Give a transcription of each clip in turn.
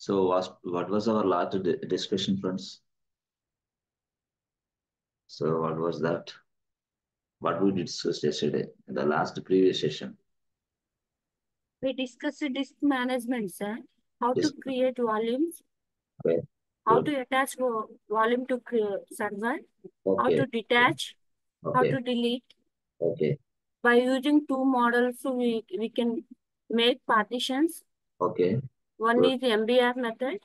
So what was our last discussion, friends? So what was that? What we discussed yesterday in the last previous session? We discussed disk management, sir. How to Yes. create volumes, Okay. how Good. to attach volume to server, how Okay. to detach, how Okay. to delete. Okay. By using two models, we can make partitions. Okay. One Good. is MBR method,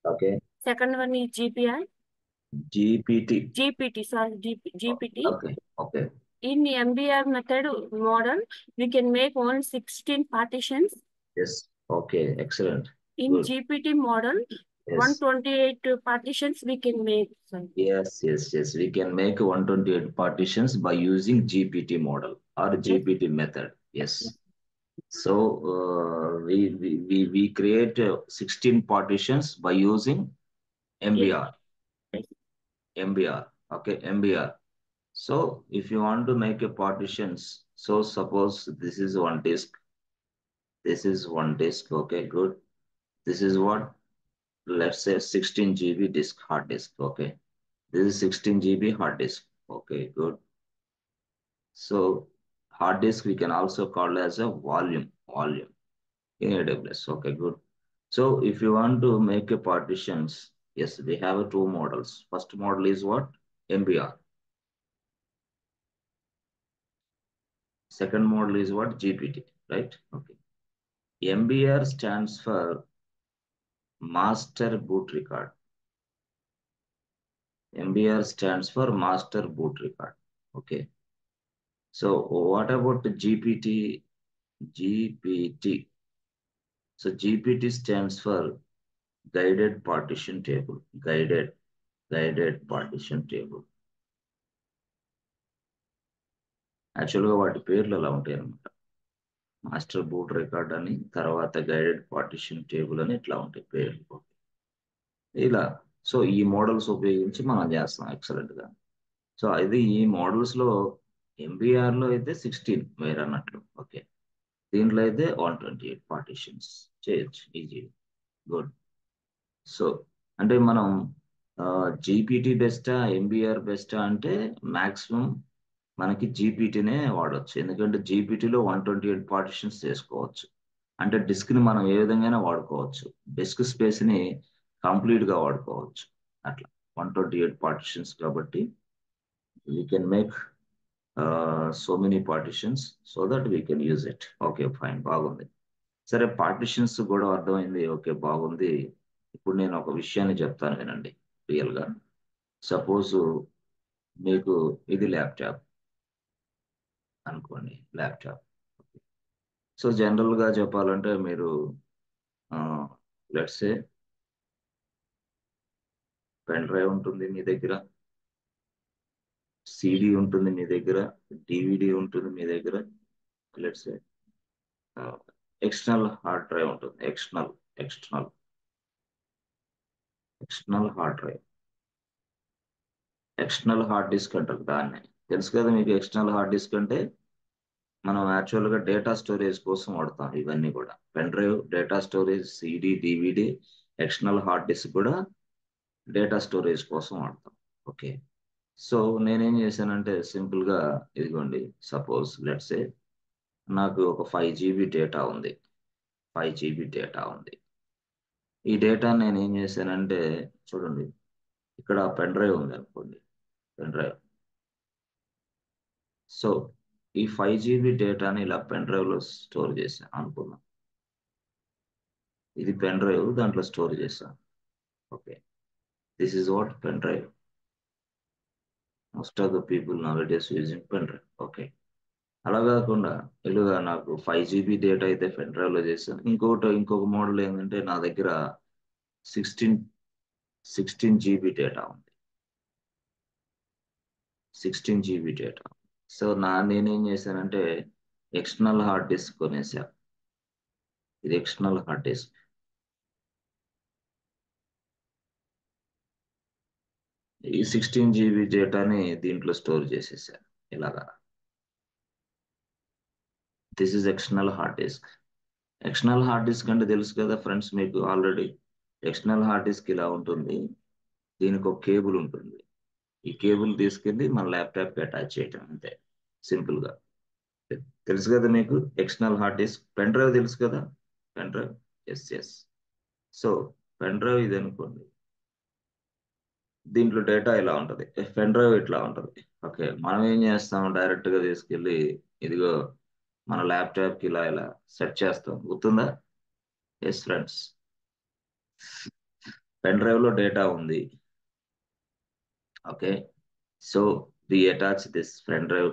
Okay. second one is GPI, GPT. GPT, sorry, GPT. Okay. Okay. In MBR method model, we can make only 16 partitions. Yes. Okay. Excellent. In Good. GPT model, Yes. 128 partitions we can make, sir. Yes. Yes. Yes. We can make 128 partitions by using GPT model or Yes. GPT method. Yes. So we create 16 partitions by using Yes. MBR. MBR. Okay, MBR. So if you want to make a partitions, so suppose this is one disk, this is one disk. Okay, good. This is what, let's say 16 GB disk, hard disk. Okay, this is 16 GB hard disk. Okay, good. So hard disk we can also call as a volume in AWS. Okay, good. So if you want to make a partitions, yes, we have two models. First model is what? MBR. Second model is what? GPT, right? Okay. MBR stands for Master Boot Record. MBR stands for Master Boot Record. Okay. So what about the GPT? GPT. So GPT stands for Guided Partition Table. Guided Partition Table. యాక్చువల్గా వాటి పేర్లు అలా ఉంటాయి అనమాట. Master boot record అని, తర్వాత guided partition table అని ఇట్లా ఉంటాయి పేర్లు. ఇలా సో ఈ మోడల్స్ ఉపయోగించి మనం చేస్తాం ఎక్సలెంట్ గా. సో అది ఈ మోడల్స్ లో ఎంబీఆర్ లో అయితే 16 వేరే అన్నట్లు. ఓకే, దీంట్లో అయితే 128 పార్టిషన్స్ చేయొచ్చు ఈజీ. గుడ్. సో అంటే మనం జీపీటీ బెస్టా ఎంబీఆర్ బెస్టా అంటే మాక్సిమం మనకి జీపీటీనే వాడచ్చు. ఎందుకంటే జీపీటీలో 128 పార్టిషన్స్ చేసుకోవచ్చు. అంటే డిస్క్ ని మనం ఏ విధంగా వాడుకోవచ్చు, డిస్క్ స్పేస్ ని కంప్లీట్ గా వాడుకోవచ్చు అట్లా. 128 పార్టిషన్స్ కాబట్టి we can make so many partitions so that we can use it. Okay fine, బాగుంది. సరే, పార్టిషన్స్ కూడా అర్థమైంది. ఓకే, బాగుంది. ఇప్పుడు నేను ఒక విషయాన్ని చెప్తాను వినండి. రియల్ గా సపోజ్ మీకు ఇది ల్యాప్టాప్ అనుకోండి, ల్యాప్టాప్. సో జనరల్ గా చెప్పాలంటే మీరు లెట్స్ సే పెన్ డ్రైవ్ ఉంటుంది మీ దగ్గర, సిడి ఉంటుంది మీ దగ్గర, డివిడి ఉంటుంది మీ దగ్గర, let's say external hard drive ఉంటుంది. External hard drive, external hard disk అంటారు దాన్ని. తెలుసు కదా మీకు ఎక్స్టర్నల్ హార్డ్ డిస్క్ అంటే? మనం యాక్చువల్గా డేటా స్టోరేజ్ కోసం వాడతాం ఇవన్నీ కూడా. Pen drive data storage, CD, DVD, external hard disk కూడా డేటా స్టోరేజ్ కోసం వాడతాం. ఓకే, సో నేనేం చేశానంటే సింపుల్ గా ఇదిగోండి, సపోజ్ లెట్స్ సే నాకు ఒక 5 GB డేటా ఉంది. 5 GB డేటా ఉంది. ఈ డేటా నేను ఏం చేశానంటే చూడండి, ఇక్కడ పెన్ డ్రైవ్ ఉంది అనుకోండి, పెన్ డ్రైవ్. సో ఈ 5 GB డేటాని ఇలా పెన్ డ్రైవ్ లో స్టోర్ చేశాను అనుకున్నాం. ఇది పెన్ డ్రైవ్, దాంట్లో స్టోర్ చేశాను. Okay, this is what pen drive. Most of the people now it is using pen drive. Okay, అలా కాకుండా ఇలాగా నాకు 5 GB డేటా అయితే పెన్ డ్రైవ్ లో చేశాను. ఇంకొక మోడల్ ఏంటంటే నా దగ్గర 16 GB డేటా ఉంది. 16 GB డేటా. సో నేనేం చేశానంటే ఎక్స్టర్నల్ హార్డ్ డిస్క్ కొనేసా. ఇది ఎక్స్టర్నల్ హార్డ్ డిస్క్. ఈ 16 GB డేటాని దీంట్లో స్టోర్ చేసేసాను ఇలాగా. This is external hard disc. External hard disc అంటే తెలుసు కదా ఫ్రెండ్స్ మీకు ఆల్రెడీ. ఎక్స్టర్నల్ హార్డ్ డిస్క్ ఇలా ఉంటుంది, దీనికి ఒక కేబుల్ ఉంటుంది. ఈ కేబుల్ తీసుకెళ్ళి మన ల్యాప్టాప్కి అటాచ్ చేయటం అంతే, సింపుల్గా. తెలుసు కదా మీకు external hard disk? Pen drive తెలుసు కదా, pen drive. Yes yes. So pen drive ఇది అనుకోండి, దీంట్లో డేటా ఇలా ఉంటుంది, పెన్ డ్రైవ్ ఇట్లా ఉంటుంది. ఓకే, మనం ఏం చేస్తాం, డైరెక్ట్గా తీసుకెళ్ళి ఇదిగో మన ల్యాప్టాప్కి ఇలా ఇలా సెట్ చేస్తాం, గుర్తుందా? ఎస్ ఫ్రెండ్స్, పెన్ డ్రైవ్లో డేటా ఉంది. Okay, so we attach this pen drive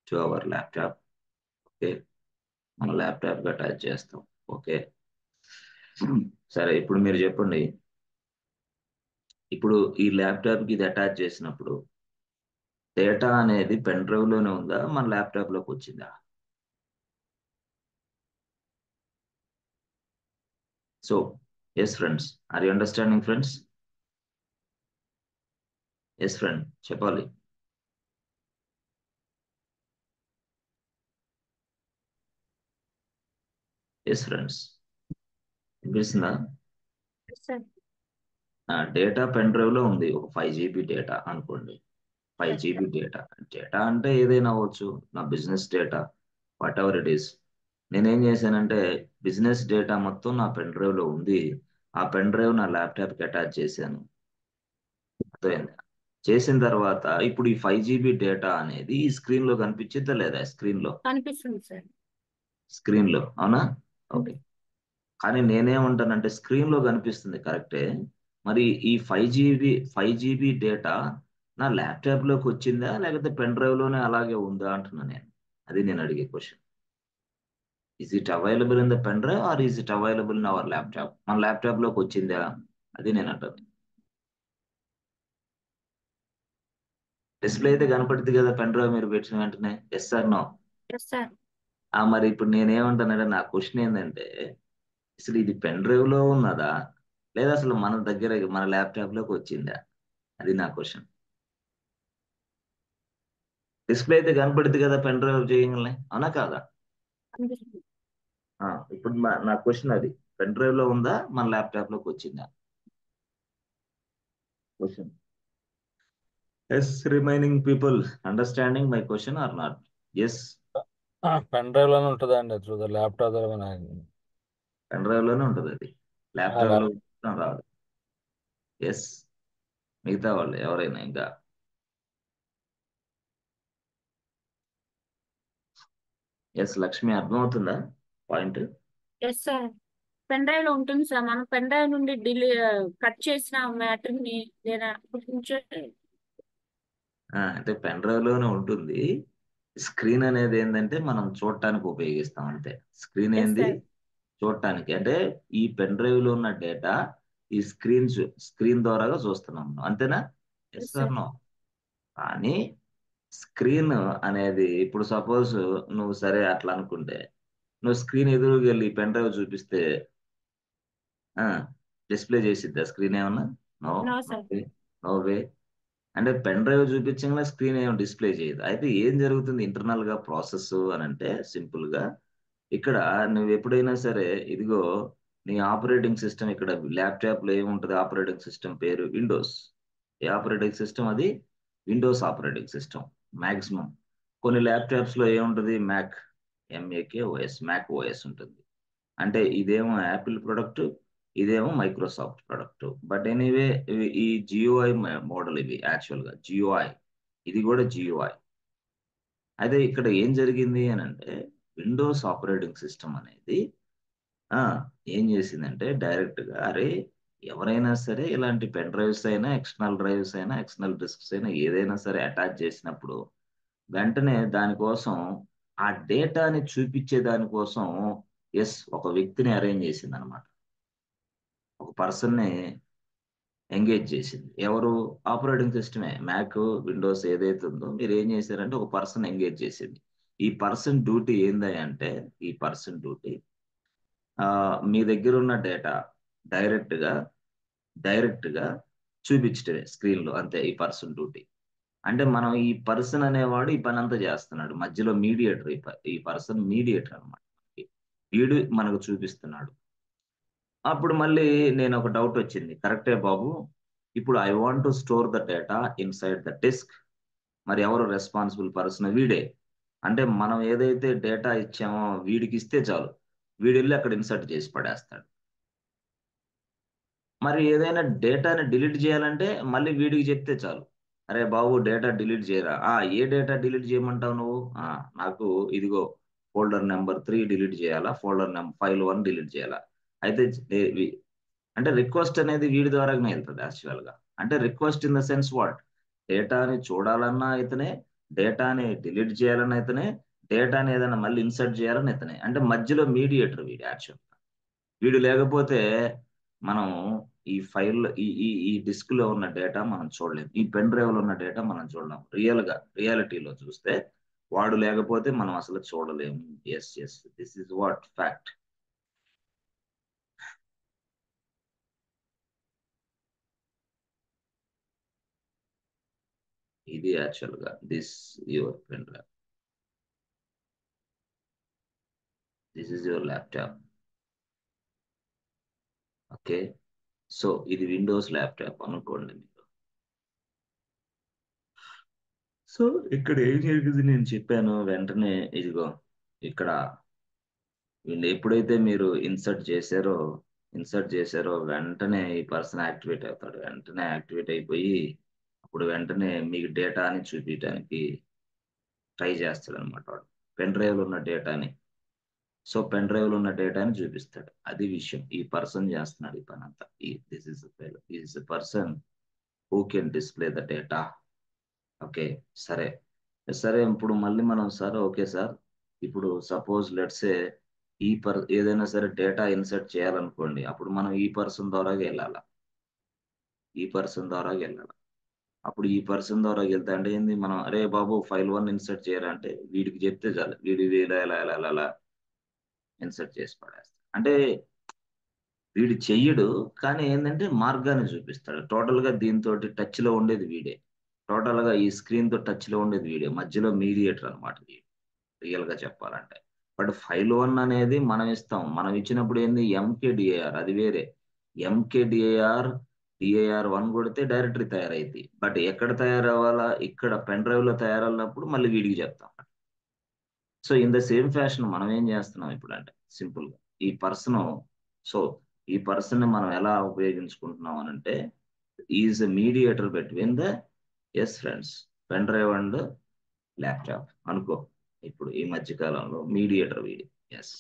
to our laptop. Okay, మన ల్యాప్టాప్కి అటాచ్ చేస్తాం. ఓకే, సరే ఇప్పుడు మీరు చెప్పండి, ఇప్పుడు ఈ ల్యాప్టాప్కి ఇది అటాచ్ చేసినప్పుడు డేటా అనేది పెన్ డ్రైవ్లోనే ఉందా, మన ల్యాప్టాప్లోకి వచ్చిందా? So yes friends, are you understanding friends? Yes friend, చెప్పాలి. ఎస్ ఫ్రెండ్స్, వినిపిస్తుందా? Yes, sir. డేటా పెన్ డ్రైవ్లో ఉంది, ఒక 5 GB డేటా అనుకోండి. Five Yes, sir. GB data. Data అంటే ఏదైనా అవ్వచ్చు, నా business data, whatever it is. నేనేం చేశానంటే బిజినెస్ డేటా మొత్తం నా పెన్ డ్రైవ్లో ఉంది, ఆ పెన్ డ్రైవ్ నా ల్యాప్టాప్కి అటాచ్ చేశాను. అర్థమైంది? చేసిన తర్వాత ఇప్పుడు ఈ 5 GB డేటా అనేది ఈ స్క్రీన్లో కనిపించిందా లేదా? కనిపిస్తుంది సార్. స్క్రీన్లో అవునా? ఓకే, కనిపిస్తుంది. కానీ నేనేమంటానంటే స్క్రీన్లో కనిపిస్తుంది కరెక్టే, మరి ఈ 5 GB డేటా నా ల్యాప్టాప్లోకి వచ్చిందా లేకపోతే పెన్ డ్రైవ్లోనే అలాగే ఉందా అంటున్నా నేను. అది నేను అడిగే question. Is it available in the pen drive or is it available in our laptop? మన ల్యాప్టాప్లోకి వచ్చిందా? అది నేను అంటాను. డిస్ప్లే అయితే కనపడుతుంది కదా పెన్ డ్రైవ్ మీరు పెట్టిన వెంటనే, yes sir no? Yes, sir. మరి ఇప్పుడు నేనేమంటానంటే నా క్వశ్చన్ ఏంటంటే అసలు ఇది పెన్ డ్రైవ్లో ఉన్నదా లేదా అసలు మన దగ్గర మన ల్యాప్టాప్లోకి వచ్చిందా? అది నా క్వశ్చన్. డిస్ప్లే అయితే కనపడుతుంది కదా పెన్ డ్రైవ్ చేయగలనే, అవునా కాదా? కనిపిస్తుంది. ఇప్పుడు నా క్వశ్చన్ అది, పెన్ డ్రైవ్ లో ఉందా మన ల్యాప్టాప్ లోకి వచ్చిందా? Question. Yes remaining people understanding my question or not? Yes, pen drive లోనే ఉంటుందండి, త్రూ ద ల్యాప్టాప్ ద్వారా పెన్ డ్రైవ్ లోనే ఉంటుంది అది, ల్యాప్టాప్ లో రాదు. ఎస్, మిగతా వాళ్ళు ఎవరైనా ఇంకా? ఎస్ లక్ష్మి, అర్థమవుతుందా point? Yes sir, pen drive లో ఉంటుంది సార్. మనం పెన్ డ్రైవ్ నుండి కట్ చేసిన మ్యాటర్ ని లేదా అంటే పెన్ డ్రైవ్ లోనే ఉంటుంది. స్క్రీన్ అనేది ఏంటంటే మనం చూడటానికి ఉపయోగిస్తాం అంతే. స్క్రీన్ ఎస్ ఏంది? సార్. చూడటానికి. అంటే ఈ పెన్ డ్రైవ్ లో ఉన్న డేటా ఈ స్క్రీన్ ద్వారాగా చూస్తున్నాం మనం. అంతేనా? Yes yes sir sir. No? కానీ స్క్రీన్ అనేది ఇప్పుడు సపోజ్ నువ్వు సరే అట్లా అనుకుంటే నువ్వు స్క్రీన్ ఎదురుగా వెళ్ళి పెన్ డ్రైవ్ చూపిస్తే డిస్ప్లే చేసిద్దా స్క్రీన్ ఏమన్నా? No, no no sir. Way, no way. అంటే పెన్ డ్రైవ్ చూపించగానే స్క్రీన్ ఏమో డిస్ప్లే చేయదు. అయితే ఏం జరుగుతుంది ఇంటర్నల్ గా ప్రాసెస్ అని అంటే సింపుల్ గా, ఇక్కడ నువ్వు ఎప్పుడైనా సరే ఇదిగో నీ ఆపరేటింగ్ సిస్టమ్, ఇక్కడ ల్యాప్టాప్ లో ఏముంటది, ఆపరేటింగ్ సిస్టమ్ పేరు విండోస్. ఏ ఆపరేటింగ్ సిస్టమ్ అది? Windows operating system maximum. కొన్ని ల్యాప్టాప్స్ లో ఏముంటది, మ్యాక్ ఓఎస్ ఉంటుంది. అంటే ఇదేమో యాపిల్ ప్రొడక్ట్, ఇదేమో మైక్రోసాఫ్ట్ ప్రొడక్ట్. బట్ ఎనీవే ఈ జియోఐ మోడల్, ఇవి యాక్చువల్ గా జియోఐ, ఇది కూడా జియోఐ. అయితే ఇక్కడ ఏం జరిగింది అని అంటే విండోస్ ఆపరేటింగ్ సిస్టమ్ అనేది ఆ ఏం చేసిందంటే డైరెక్ట్ గా అరే ఎవరైనా సరే ఇలాంటి పెన్ డ్రైవ్స్ అయినా ఎక్స్టర్నల్ డ్రైవ్స్ అయినా ఎక్స్టర్నల్ డిస్క్స్ అయినా ఏదైనా సరే అటాచ్ చేసినప్పుడు వెంటనే దానికోసం ఆ డేటాని చూపించే దానికోసం ఒక వ్యక్తిని అరేంజ్ చేసింది అనమాట. ఒక పర్సన్ ని ఎంగేజ్ చేసింది. ఎవరు? ఆపరేటింగ్ సిస్టమే, మ్యాక్ విండోస్ ఏదైతే ఉందో మీరు ఏం చేశారంటే ఒక పర్సన్ ఎంగేజ్ చేసింది. ఈ పర్సన్ డ్యూటీ ఏంది అంటే ఈ పర్సన్ డ్యూటీ మీ దగ్గర ఉన్న డేటా డైరెక్ట్ గా డైరెక్ట్ గా చూపించటమే స్క్రీన్ లో, అంతే ఈ పర్సన్ డ్యూటీ. అంటే మనం ఈ పర్సన్ అనేవాడు ఈ పని అంతా చేస్తున్నాడు, మధ్యలో మీడియేటర్. ఈ పర్సన్ మీడియేటర్ అనమాట. వీడు మనకు చూపిస్తున్నాడు. అప్పుడు మళ్ళీ నేను ఒక డౌట్ వచ్చింది, కరెక్టే బాబు, ఇప్పుడు I want to store the data inside the disk, మరి ఎవరు రెస్పాన్సిబుల్ పర్సన్? వీడే. అంటే మనం ఏదైతే డేటా ఇచ్చామో వీడికి ఇస్తే చాలు, వీడు వెళ్ళి అక్కడ ఇన్సర్ట్ చేసి పడేస్తాడు. మరి ఏదైనా డేటాని డిలీట్ చేయాలంటే మళ్ళీ వీడికి చెప్తే చాలు, అరే బాబు డేటా డిలీట్ చేయరా. ఏ డేటా డిలీట్ చేయమంటావు నువ్వు? నాకు ఇదిగో ఫోల్డర్ నెంబర్ 3 డిలీట్ చేయాలా, ఫైల్ 1 డిలీట్ చేయాలా. అయితే అంటే రిక్వెస్ట్ అనేది వీడి ద్వారానే వెళ్తుంది యాక్చువల్ గా. అంటే request in the sense what, డేటాని చూడాలన్నా ఇతనే, డేటాని డిలీట్ చేయాలన్నా ఇతనే, డేటాని ఏదైనా మళ్ళీ ఇన్సర్ట్ చేయాలని ఇతనే. అంటే మధ్యలో మీడియేటర్ వీడు యాక్చువల్. వీడు లేకపోతే మనం ఈ ఫైల్ ఈ ఈ ఈ డిస్క్ లో ఉన్న డేటా మనం చూడలేము, ఈ పెన్ డ్రైవ్ లో ఉన్న డేటా మనం చూడలేము. రియాలిటీలో చూస్తే వాడు లేకపోతే మనం అసలు చూడలేము. Yes yes, this is what fact. ఇది యాక్చువల్ గా this your pen drive, this is your laptop. Okay, so ఇది విండోస్ ల్యాప్టాప్ అనుకోండి మీరు. సో ఇక్కడ ఏం జరిగింది నేను చెప్పాను వెంటనే, ఇదిగో ఇక్కడ వీళ్ళు ఎప్పుడైతే మీరు ఇన్సర్ట్ చేశారో వెంటనే ఈ పర్సన్ యాక్టివేట్ అవుతాడు. వెంటనే యాక్టివేట్ అయిపోయి అప్పుడు వెంటనే మీకు డేటాని చూపించడానికి ట్రై చేస్తాడు అనమాట వాడు, పెన్ డ్రైవ్లో ఉన్న డేటాని. సో పెన్ డ్రైవ్లో ఉన్న డేటాని చూపిస్తాడు. అది విషయం, ఈ పర్సన్ చేస్తున్నాడు ఈ పని అంతా. This is person who can display the data. Okay, సరే. సరే ఇప్పుడు మళ్ళీ మనం, సార్ ఓకే సార్, ఇప్పుడు సపోజ్ లెట్సే ఏదైనా సరే డేటా ఇన్సర్ట్ చేయాలనుకోండి, అప్పుడు మనం ఈ పర్సన్ ద్వారా వెళ్ళాలా, ఈ పర్సన్ ద్వారా వెళ్ళాలి. అప్పుడు ఈ పర్సన్ ద్వారా వెళ్తా అంటే ఏంది, మనం అరే బాబు ఫైల్ 1 ఇన్సర్ట్ చేయరా అంటే వీడికి చెప్తే చాలు, వీడి ఇలా ఇలా ఇలా ఇలా ఇలా ఇన్సర్ట్ చేసి పడేస్తాడు. అంటే వీడు చెయ్యడు, కానీ ఏంటంటే మార్గాన్ని చూపిస్తాడు. టోటల్ గా దీంతో టచ్ లో ఉండేది వీడే, టోటల్ గా ఈ స్క్రీన్ తో టచ్ లో ఉండేది వీడే, మధ్యలో మీడియేటర్ అనమాట వీడు, రియల్ గా చెప్పాలంటే. బట్ ఫైల్ 1 అనేది మనం ఇస్తాం, మనం ఇచ్చినప్పుడు ఏంది ఎంకేడిఏఆర్, అది వేరే. డిఏఆర్ 1 కొడితే డైరెక్టరీ తయారైంది. బట్ ఎక్కడ తయారవ్వాలా, ఇక్కడ పెన్ డ్రైవ్ లో తయారన్నప్పుడు మళ్ళీ వీడికి చెప్తాం. So in the same fashion మనం ఏం చేస్తున్నాం ఇప్పుడు అంటే సింపుల్ గా ఈ పర్సన్, సో ఈ పర్సన్ మనం ఎలా ఉపయోగించుకుంటున్నాం అని అంటే, is mediator between the, yes friends, pen drive and laptop అనుకో. ఇప్పుడు ఈ మధ్య కాలంలో మీడియేటర్ వీడి. ఎస్,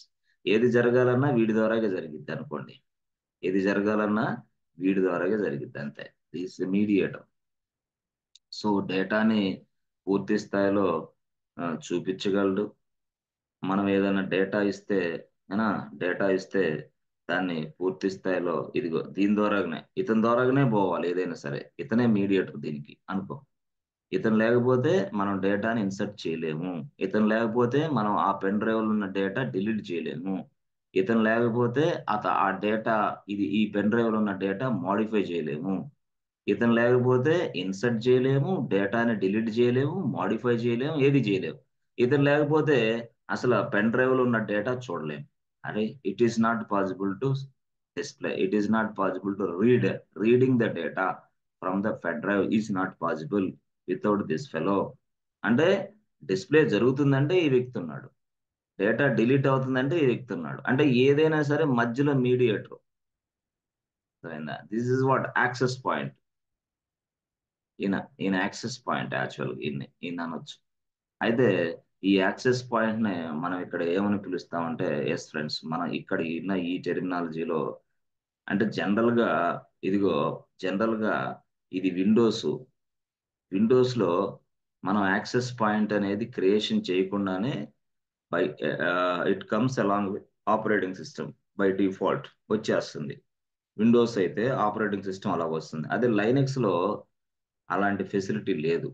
ఏది జరగాలన్నా వీడి ద్వారాగా జరిగిద్ది అనుకోండి, ఏది జరగాలన్నా వీడి ద్వారాగా జరిగిద్ది అంతే. Is mediator. సో డేటాని పూర్తి స్థాయిలో చూపించగలడు. మనం ఏదైనా డేటా ఇస్తే దాన్ని పూర్తి స్థాయిలో ఇదిగో దీని ద్వారాగానే, ఇతని ద్వారాగానే పోవాలి ఏదైనా సరే, ఇతనే మీడియేటర్ దీనికి అనుకో. ఇతను లేకపోతే మనం డేటాని ఇన్సర్ట్ చేయలేము, ఇతను లేకపోతే మనం ఆ పెన్ డ్రైవ్ లో ఉన్న డేటా డిలీట్ చేయలేము, ఇతను లేకపోతే ఆ డేటా ఈ పెన్ డ్రైవ్ లో ఉన్న డేటా మోడిఫై చేయలేము, ఇతను లేకపోతే ఇన్సర్ట్ చేయలేము, డేటాని డిలీట్ చేయలేము, మోడిఫై చేయలేము, ఏది చేయలేము. ఇతను లేకపోతే అసలు పెన్ డ్రైవ్ లో ఉన్న డేటా చూడలేము. అరే it is not possible to display, it is not possible to reading the data from the pen drive is not possible without this fellow. అంటే డిస్ప్లే జరుగుతుందంటే ఈ వ్యక్తి ఉన్నాడు, డేటా డిలీట్ అవుతుందంటే ఈ వ్యక్తి ఉన్నాడు. అంటే ఏదైనా సరే మధ్యలో mediator. This is what access point. ఈయన యాక్సెస్ పాయింట్ యాక్చువల్ ఈయన అనొచ్చు. అయితే ఈ యాక్సెస్ పాయింట్ ని మనం ఇక్కడ ఏమని పిలుస్తామంటే, ఎస్ ఫ్రెండ్స్, మనం ఇక్కడ ఈ టెర్మినాలజీలో అంటే ఇదిగో జనరల్ గా ఇది విండోస్ లో మనం యాక్సెస్ పాయింట్ అనేది క్రియేషన్ చేయకుండానే by it comes along with operating system, by default వచ్చేస్తుంది. విండోస్ అయితే ఆపరేటింగ్ సిస్టమ్ అలా వస్తుంది. అదే లైనెక్స్ లో అలాంటి ఫెసిలిటీ లేదు.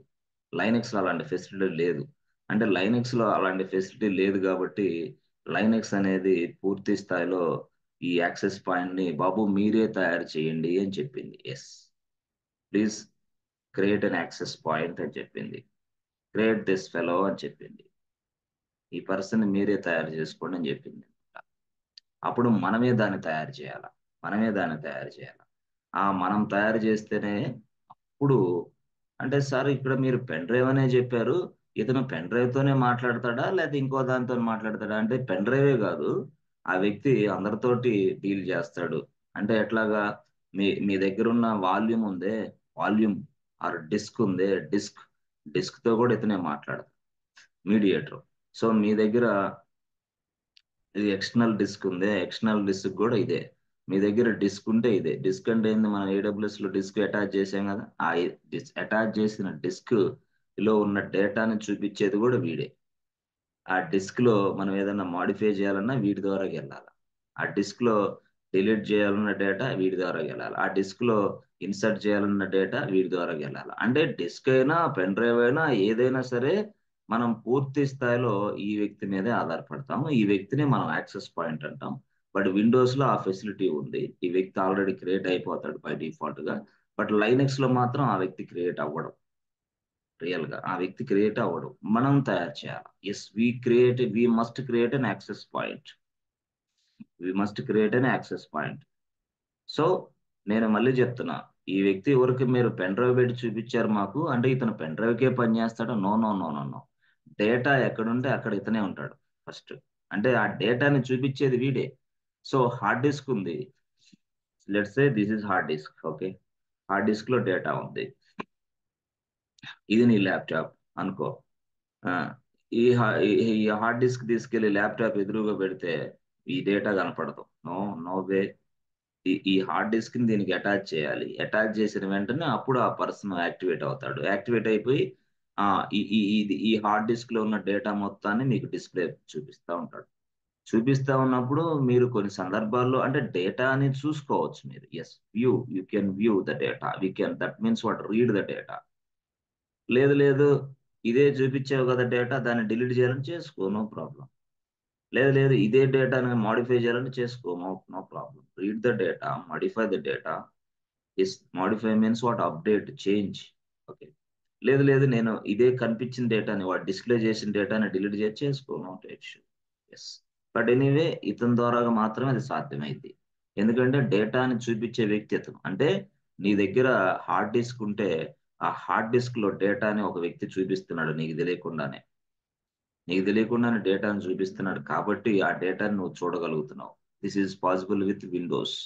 అంటే లైనెక్స్ లో అలాంటి ఫెసిలిటీ లేదు కాబట్టి లైనెక్స్ అనేది పూర్తి స్థాయిలో ఈ యాక్సెస్ పాయింట్ ని బాబు మీరే తయారు చేయండి అని చెప్పింది. Yes, please create an access point అని చెప్పింది, క్రియేట్ దిస్ ఫెలో అని చెప్పింది, ఈ పర్సన్ మీరే తయారు చేసుకోండి అని చెప్పింది. అప్పుడు మనమే దాన్ని తయారు చేయాలి. మనమే దాన్ని తయారు చేయాలి. మనం తయారు చేస్తేనే ఇప్పుడు అంటే సార్ ఇక్కడ మీరు పెన్ డ్రైవ్ అనే చెప్పారు. ఇతను పెన్ డ్రైవ్ తోనే మాట్లాడతాడా? లేకపోతే ఇంకో దానితో మాట్లాడతాడా? అంటే పెన్ డ్రైవే కాదు. ఆ వ్యక్తి అందరితోటి డీల్ చేస్తాడు. అంటే ఎట్లాగా మీ మీ దగ్గర ఉన్న వాల్యూమ్ ఉందే, వాల్యూమ్ ఆర్ డిస్క్ ఉందే, డిస్క్ తో కూడా ఇతనే మాట్లాడతాడు, మీడియేటర్. సో మీ దగ్గర ఇది ఎక్స్టర్నల్ డిస్క్ ఉంది, ఎక్స్టర్నల్ డిస్క్ కూడా ఇదే. మీ దగ్గర డిస్క్ ఉంటే ఇదే. డిస్క్ అంటే ఏంది, మనం AWS లో డిస్క్ అటాచ్ చేసాం కదా, ఆ అటాచ్ చేసిన డిస్క్ లో ఉన్న డేటాని చూపించేది కూడా వీడే. ఆ డిస్క్ లో మనం ఏదైనా మాడిఫై చేయాలన్నా వీటి ద్వారా వెళ్ళాలి. ఆ డిస్క్ లో డిలీట్ చేయాలన్న డేటా వీటి ద్వారా వెళ్ళాలి. ఆ డిస్క్ లో ఇన్సర్ట్ చేయాలన్న డేటా వీటి ద్వారా వెళ్ళాలి. అంటే డిస్క్ అయినా పెన్ డ్రైవ్ అయినా ఏదైనా సరే మనం పూర్తి స్థాయిలో ఈ వ్యక్తి మీదే ఆధారపడతాము. ఈ వ్యక్తిని మనం యాక్సెస్ పాయింట్ అంటాం. బట్ విండోస్ లో ఆ ఫెసిలిటీ ఉంది. ఈ వ్యక్తి ఆల్రెడీ క్రియేట్ అయిపోతాడు బై డిఫాల్ట్ గా. బట్ లైనక్స్ లో మాత్రం ఆ వ్యక్తి క్రియేట్ అవ్వడం, రియల్ గా ఆ వ్యక్తి క్రియేట్ అవ్వడు, మనం తయారు చేయాలి. Yes we must create an access point. We must create an access point. So నేను మళ్ళీ చెప్తున్నా, ఈ వ్యక్తి ఎవరికి మీరు పెన్ డ్రైవ్ పెట్టి చూపించారు మాకు అంటే ఇతను పెన్ డ్రైవ్ కే పని చేస్తాడు? No no no no no. Data ఎక్కడుంటే అక్కడ ఇతనే ఉంటాడు ఫస్ట్. అంటే ఆ డేటాని చూపించేది వీడే. సో హార్డ్ డిస్క్ ఉంది, let's say this is hard disk. Okay, hard disk లో డేటా ఉంది, ఇది నీ ల్యాప్టాప్ అనుకో. ఆ, ఈ హార్డ్ డిస్క్ తీసుకెళ్లి ల్యాప్టాప్ ఎదురుగా పెడితే ఈ డేటా కనపడదు. No no way. ఈ హార్డ్ డిస్క్ ని దీనికి అటాచ్ చేయాలి. అటాచ్ చేసిన వెంటనే అప్పుడు ఆ పర్సన్ యాక్టివేట్ అవుతాడు. యాక్టివేట్ అయిపోయి ఆ ఈ హార్డ్ డిస్క్ లో ఉన్న డేటా మొత్తాన్ని మీకు డిస్ప్లే చూపిస్తా ఉంటాడు. చూపిస్తా ఉన్నప్పుడు మీరు కొన్ని సందర్భాల్లో అంటే డేటాని చూసుకోవచ్చు మీరు. Yes, you can view the data. We can, that means what, read the data. లేదు లేదు, ఇదే చూపించావు కదా డేటా, దాన్ని డిలీట్ చేయాలని చేసుకో, నో ప్రాబ్లం. లేదు లేదు, ఇదే డేటాని మాడిఫై చేయాలని చేసుకో, no no problem. Read the data, modify the data. Is modify means what, update, change. Okay. లేదు లేదు, నేను ఇదే కనిపించిన డేటాని, వాడు డిస్ప్లే చేసిన డేటాని డిలీట్ చేసి చేసుకో, no issue. Yes. But anyway ఇతని ద్వారా మాత్రమే అది సాధ్యమైంది. ఎందుకంటే డేటాని చూపించే వ్యక్తి ఇతను. అంటే నీ దగ్గర హార్డ్ డిస్క్ ఉంటే ఆ హార్డ్ డిస్క్ లో డేటాని ఒక వ్యక్తి చూపిస్తున్నాడు నీకు తెలియకుండానే డేటాను చూపిస్తున్నాడు కాబట్టి ఆ డేటాను నువ్వు చూడగలుగుతున్నావు. This is possible with Windows.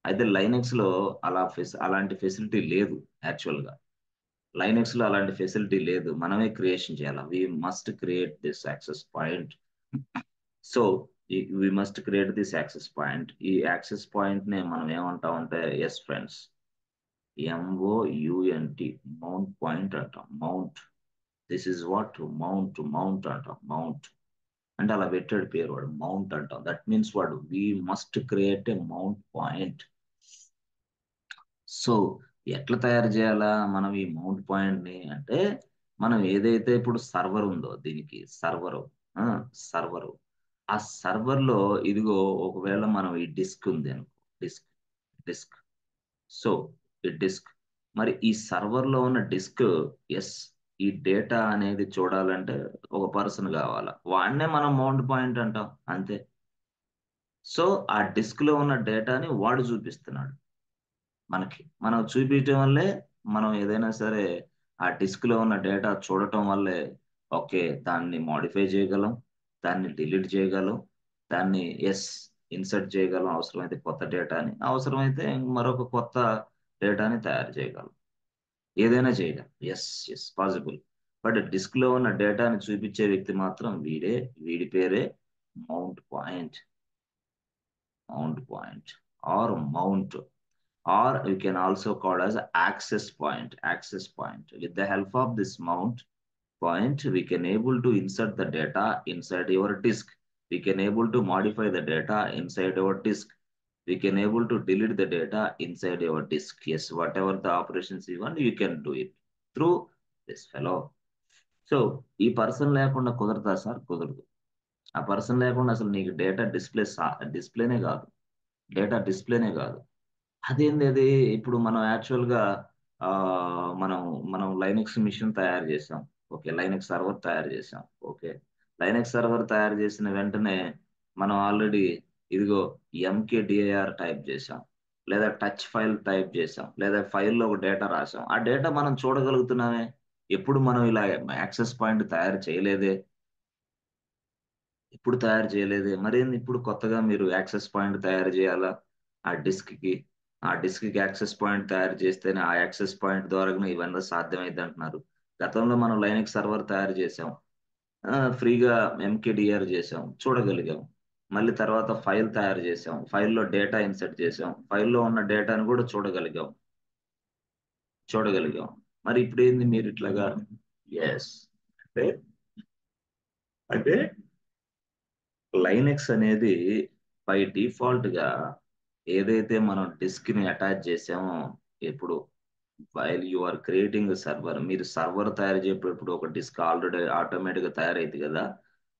అయితే లైనక్స్ లో అలాంటి ఫెసిలిటీ లేదు. యాక్చువల్ గా లైనక్స్ లో అలాంటి ఫెసిలిటీ లేదు. మనమే క్రియేషన్ చేయాలి. We must create this access point. So we must create this access point. ఈ యాక్సెస్ పాయింట్ నే మనం ఏమంటామంటే, yes friends, MOUNT, mount point అంటాం. Mount, this is what, mount అంటాం. మౌంట్ అంటే అలా పెట్టాడు పేరు, వాడు మౌంట్ అంటాం. దట్ మీన్స్ వాడు we must create a mount point. So ఎట్లా తయారు చేయాలా మనం ఈ మౌంట్ పాయింట్ ని అంటే, మనం ఏదైతే ఇప్పుడు సర్వర్ ఉందో, దీనికి సర్వరు ఆ సర్వర్ లో ఇదిగో, ఒకవేళ మనం ఈ డిస్క్ ఉంది అనుకో, డిస్క్ డిస్క్ సో ఈ డిస్క్, మరి ఈ సర్వర్ లో ఉన్న డిస్క్, ఎస్, ఈ డేటా అనేది చూడాలంటే ఒక పర్సన్ కావాలా, వాడినే మనం మౌంట్ పాయింట్ అంటాం అంతే. సో ఆ డిస్క్ లో ఉన్న డేటాని వాడు చూపిస్తున్నాడు మనం చూపించడం వల్లే మనం ఏదైనా సరే ఆ డిస్క్ లో ఉన్న డేటా చూడటం వల్లే ఓకే దాన్ని మాడిఫై చేయగలం, దాన్ని డిలీట్ చేయగలం, దాన్ని ఎస్ ఇన్సర్ట్ చేయగలం, అవసరమైతే కొత్త డేటాని, అవసరమైతే మరొక కొత్త డేటాని తయారు చేయగలం, ఏదైనా చేయగలం. Yes yes possible. But disk లో ఉన్న డేటాని చూపించే వ్యక్తి మాత్రం వీడే. వీడి పేరే mount point. Mount point or mount, or you can also call as access point. Access point, with the help of this mount point we can able to insert the data inside your disk. We can able to modify the data inside our disk. We can able to delete the data inside your disk. Yes, whatever the operations you want, you can do it through this fellow. So ఈ person లేకుండా కుదరదా sir? కుదరదు. ఆ person లేకుండా అసలు నీకు data డిస్ప్లేనే కాదు, data డిస్ప్లేనే కాదు. అదేంది అది? ఇప్పుడు మనం యాక్చువల్ గా ఆ, మనం మనం లైనక్స్ మిషన్ తయారు చేసాం. ఓకే, లైనక్స్ సర్వర్ తయారు చేసాం. ఓకే, లైనక్స్ సర్వర్ తయారు చేసిన వెంటనే మనం ఆల్రెడీ ఇదిగో MKDIR టైప్ చేసాం. లేదా టచ్ ఫైల్ టైప్ చేసాం, లేదా ఫైల్లో ఒక డేటా రాసాం, ఆ డేటా మనం చూడగలుగుతున్నామే. ఎప్పుడు మనం ఇలా యాక్సెస్ పాయింట్ తయారు చేయలేదే, ఇప్పుడు తయారు చేయలేదే, మరేంది ఇప్పుడు కొత్తగా మీరు యాక్సెస్ పాయింట్ తయారు చేయాలా ఆ డిస్క్ కి? ఆ డిస్క్ కి యాక్సెస్ పాయింట్ తయారు చేస్తేనే ఆ యాక్సెస్ పాయింట్ ద్వారా ఇవన్నీ సాధ్యమైంది అంటున్నారు. గతంలో మనం లైనక్స్ సర్వర్ తయారు చేసాం, ఫ్రీగా ఎంకేడిఆర్ చేసాం, చూడగలిగాం. మళ్ళీ తర్వాత ఫైల్ తయారు చేసాం, ఫైల్లో డేటా ఇన్సర్ట్ చేసాం, ఫైల్లో ఉన్న డేటాను కూడా చూడగలిగాం. మరి ఇప్పుడు ఏంది మీరు ఇట్లాగా? ఎస్, అంటే అంటే లైనక్స్ అనేది బై డిఫాల్ట్ గా ఏదైతే మనం డిస్క్ ని అటాచ్ చేసామో, ఇప్పుడు while you are creating server, మీరు సర్వర్ తయారు చేసేటప్పుడు ఒక డిస్క్ ఆల్రెడీ ఆటోమేటిక్ గా తయారైంది కదా,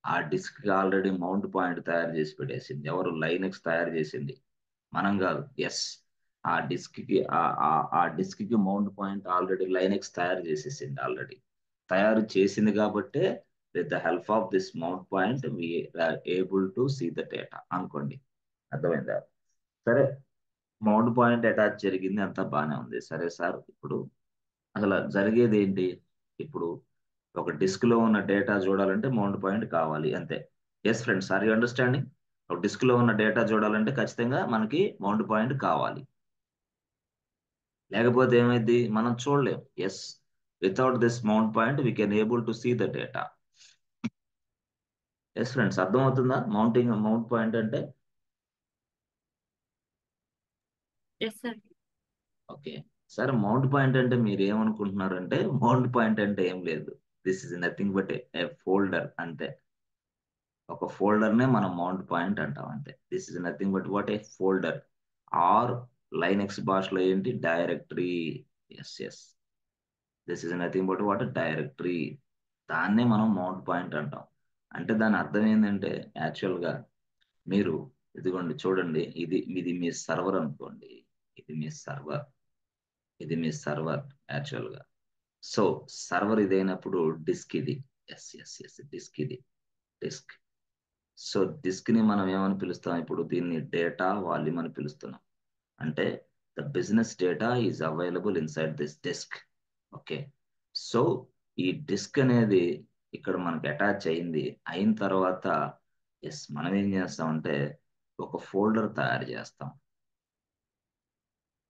ఆ డిస్క్ కి ఆల్రెడీ మౌంట్ పాయింట్ తయారు చేసి పెట్టేసింది. ఎవరు? లైనక్స్ తయారు చేసింది, మనం కాదు. ఎస్, ఆ డిస్క్ కి ఆ డిస్క్ కి మౌంట్ పాయింట్ ఆల్రెడీ లైనక్స్ తయారు చేసేసింది. ఆల్రెడీ తయారు చేసింది కాబట్టే with the help of this mount point we are able to see the data అనుకోండి. అర్థమైందా? సరే, మౌంట్ పాయింట్ అటాచ్ జరిగింది, అంతా బాగానే ఉంది. సరే సార్, ఇప్పుడు అసలు జరిగేది ఏంటి? ఇప్పుడు ఒక డిస్క్ లో ఉన్న డేటా చూడాలంటే మౌంట్ పాయింట్ కావాలి, అంతే. Yes friends, are you understanding? ఒక డిస్క్ లో ఉన్న డేటా చూడాలంటే ఖచ్చితంగా మనకి మౌంట్ పాయింట్ కావాలి, లేకపోతే ఏమైంది, మనం చూడలేం. Yes, without this mount point we can able to see the data. Yes friends, అర్థమవుతుందా మౌంట్ పాయింట్ అంటే? Yes sir. ఓకే. సరే, మౌంట్ పాయింట్ అంటే మీరు ఏమనుకుంటున్నారంటే, మౌంట్ పాయింట్ అంటే ఏం లేదు, this is nothing but a folder, అంతే. ఒక ఫోల్డర్ నే మనం మౌంట్ పాయింట్ అంటాం, అంతే. This is nothing but what a folder, or Linux భాషలో ఏంటి, directory. Yes yes, this is nothing but what directory. దాన్నే మనం మౌంట్ పాయింట్ అంటాం. అంటే దాని అర్థం ఏంటంటే, యాక్చువల్ గా మీరు ఇదిగోండి చూడండి, ఇది మీ సర్వర్ అనుకోండి, ఇది మీ సర్వర్, ఇది మీ సర్వర్ యాక్చువల్ గా. సో సర్వర్ ఇదైనప్పుడు డిస్క్ ఇది. ఎస్ ఎస్ ఎస్, డిస్క్ ఇది, డిస్క్. సో డిస్క్ ని మనం ఏమని పిలుస్తాం? ఇప్పుడు దీన్ని డేటా వాల్యూమ్ అని పిలుస్తున్నాం. అంటే the business data is available inside this disk. Okay. So ఈ డిస్క్ అనేది ఇక్కడ మనకి అటాచ్ అయింది. అయిన తర్వాత ఎస్, మనం ఏం చేస్తామంటే ఒక ఫోల్డర్ తయారు చేస్తాం.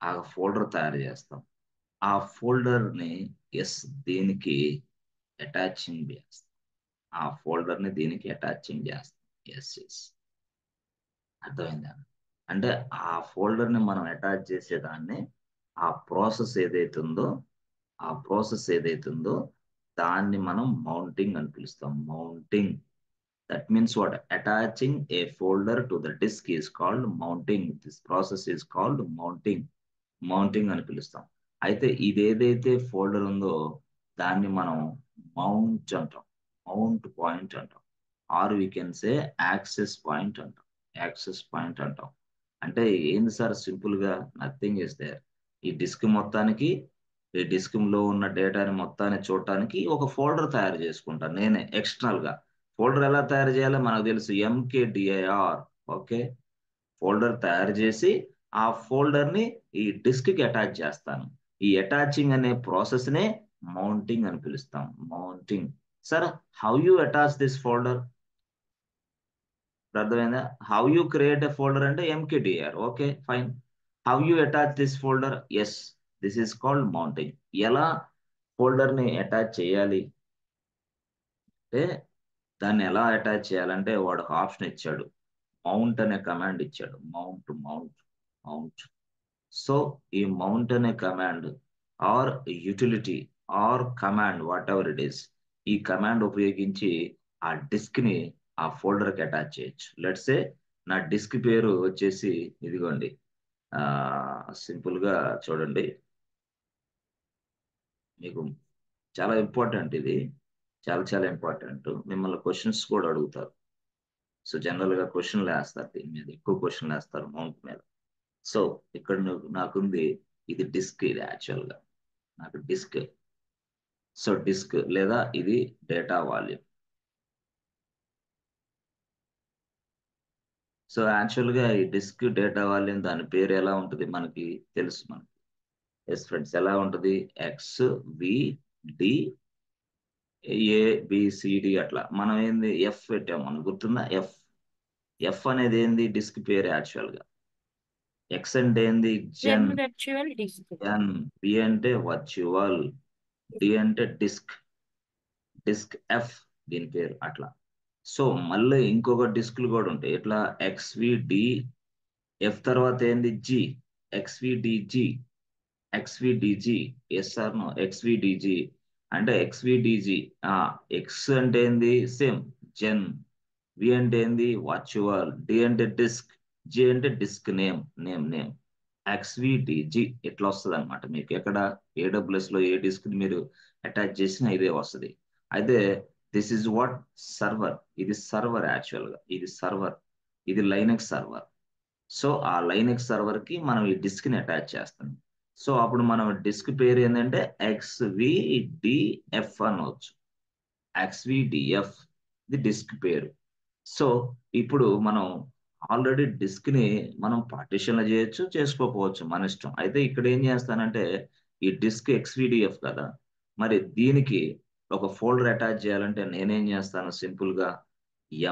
ఆ ఫోల్డర్ తయారు చేస్తాం, ఆ ఫోల్డర్ ని ఎస్ దీనికి అటాచింగ్ చేస్తాం, ఆ ఫోల్డర్ ని దీనికి అటాచింగ్ చేస్తాం. ఎస్ ఎస్, అర్థమైందా? అంటే ఆ ఫోల్డర్ ని మనం అటాచ్ చేసేదాన్ని, ఆ ప్రాసెస్ ఏదైతుందో ఆ ప్రాసెస్ ఏదైతుందో దాన్ని మనం మౌంటింగ్ అని పిలుస్తాం. Mounting, that means what? Attaching a folder to the disk is called mounting. This process is called mounting. Mounting అని పిలుస్తాం. అయితే ఇది ఏదైతే ఫోల్డర్ ఉందో దాన్ని మనం మౌంట్ అంటాం, మౌంట్ పాయింట్ అంటాం, or we can say access point అంటాం, యాక్సెస్ పాయింట్ అంటాం. అంటే ఏంది సార్, సింపుల్ గా నథింగ్ ఇస్ దేర్. ఈ డిస్క్ మొత్తానికి, ఈ డిస్క్ లో ఉన్న డేటాని మొత్తాన్ని చూడటానికి ఒక ఫోల్డర్ తయారు చేసుకుంటాను నేనే ఎక్స్టర్నల్ గా. ఫోల్డర్ ఎలా తయారు చేయాలో మనకు తెలుసు, ఎంకేడిఐఆర్. ఓకే, ఫోల్డర్ తయారు చేసి ఆ ఫోల్డర్ ని ఈ డిస్క్ కి అటాచ్ చేస్తాను. ఈ అటాచింగ్ అనే ప్రాసెస్ నే మౌంటింగ్ అని పిలుస్తాం, mounting. Sir, how you attach this folder? అర్థమైందా? How you create a folder అంటే MKDIR. Okay fine. How you attach this folder? Yes, this is called mounting. ఎలా ఫోల్డర్ ని అటాచ్ చేయాలి అంటే, దాన్ని ఎలా అటాచ్ చేయాలంటే వాడు ఒక ఆప్షన్ ఇచ్చాడు, మౌంట్ అనే కమాండ్ ఇచ్చాడు. Mount mount mount. సో ఈ మౌంట్ అనే command or utility or command whatever it is, ఈ కమాండ్ ఉపయోగించి ఆ డిస్క్ ని ఆ ఫోల్డర్ కి అటాచ్ చేయొచ్చు. లెట్స్ సే నా డిస్క్ పేరు వచ్చేసి ఇదిగోండి, సింపుల్ గా చూడండి, మీకు చాలా ఇంపార్టెంట్ ఇది, చాలా చాలా ఇంపార్టెంట్. మిమ్మల్ని క్వశ్చన్స్ కూడా అడుగుతారు. సో జనరల్ గా క్వశ్చన్లు వేస్తారు, దీని మీద ఎక్కువ క్వశ్చన్లు వేస్తారు మౌంట్ మీద. సో ఇక్కడ నాకుంది, ఇది డిస్క్, ఇది యాక్చువల్ గా నాకు డిస్క్. సో డిస్క్ లేదా ఇది డేటా వాల్యూమ్. సో యాక్చువల్గా ఈ డిస్క్ డేటా వాల్యూమ్ దాని పేరు ఎలా ఉంటుంది మనకి తెలుసు మనకి. ఎస్ ఫ్రెండ్స్, ఎలా ఉంటుంది? ఎక్స్ వి డి ఏబిసిడి అట్లా. మనం ఏంది ఎఫ్ పెట్టాం, మనకు గుర్తుందా? ఎఫ్. ఎఫ్ అనేది ఏంది? డిస్క్ పేరు యాక్చువల్గా. ఎక్స్ అంటే ఏంది? జెన్. Virtual disk. ఎన్. బి అంటే వర్చువల్. డి అంటే డిస్క్. డిస్క్ ఎఫ్ దీని పేరు అట్లా. సో మళ్ళీ ఇంకొక డిస్క్లు కూడా ఉంటాయి. ఎట్లా? ఎక్స్విడి ఎఫ్ తర్వాత ఏంది? G. XVDG. XVDG. Yes or no? XVDG అంటే ఎక్స్విడిజి. ఎక్స్ అంటే ఏంది? సేమ్ జెన్. వి అంటే ఏంది? వర్చువల్. డి అంటే డిస్క్. జి అంటే డిస్క్ నేమ్. నేమ్ ఎక్స్విడిజి ఇట్లా వస్తుంది అనమాట. మీకు ఎక్కడ ఏడబ్ల్యూఎస్ లో ఏ డిస్క్ మీరు అటాచ్ చేసినా ఇదే వస్తుంది. అయితే దిస్ ఇస్ వాట్ సర్వర్. ఇది సర్వర్ యాక్చువల్ గా. ఇది సర్వర్. ఇది లైనక్స్ సర్వర్. సో ఆ లైనక్స్ సర్వర్ కి మనం ఈ డిస్క్ ని అటాచ్ చేస్తాం. సో అప్పుడు మనం డిస్క్ పేరు ఏంటంటే ఎక్స్విడిఎఫ్ అనవచ్చు. ఎక్స్విడిఎఫ్ ఇది డిస్క్ పేరు. సో ఇప్పుడు మనం ఆల్రెడీ డిస్క్ ని మనం పార్టిషన్లు చేయొచ్చు, చేసుకోకపోవచ్చు, మన ఇష్టం. అయితే ఇక్కడ ఏం చేస్తానంటే ఈ డిస్క్ ఎక్స్విడిఎఫ్ కదా, మరి దీనికి ఒక ఫోల్డర్ అటాచ్ చేయాలంటే నేనేం చేస్తాను? సింపుల్ గా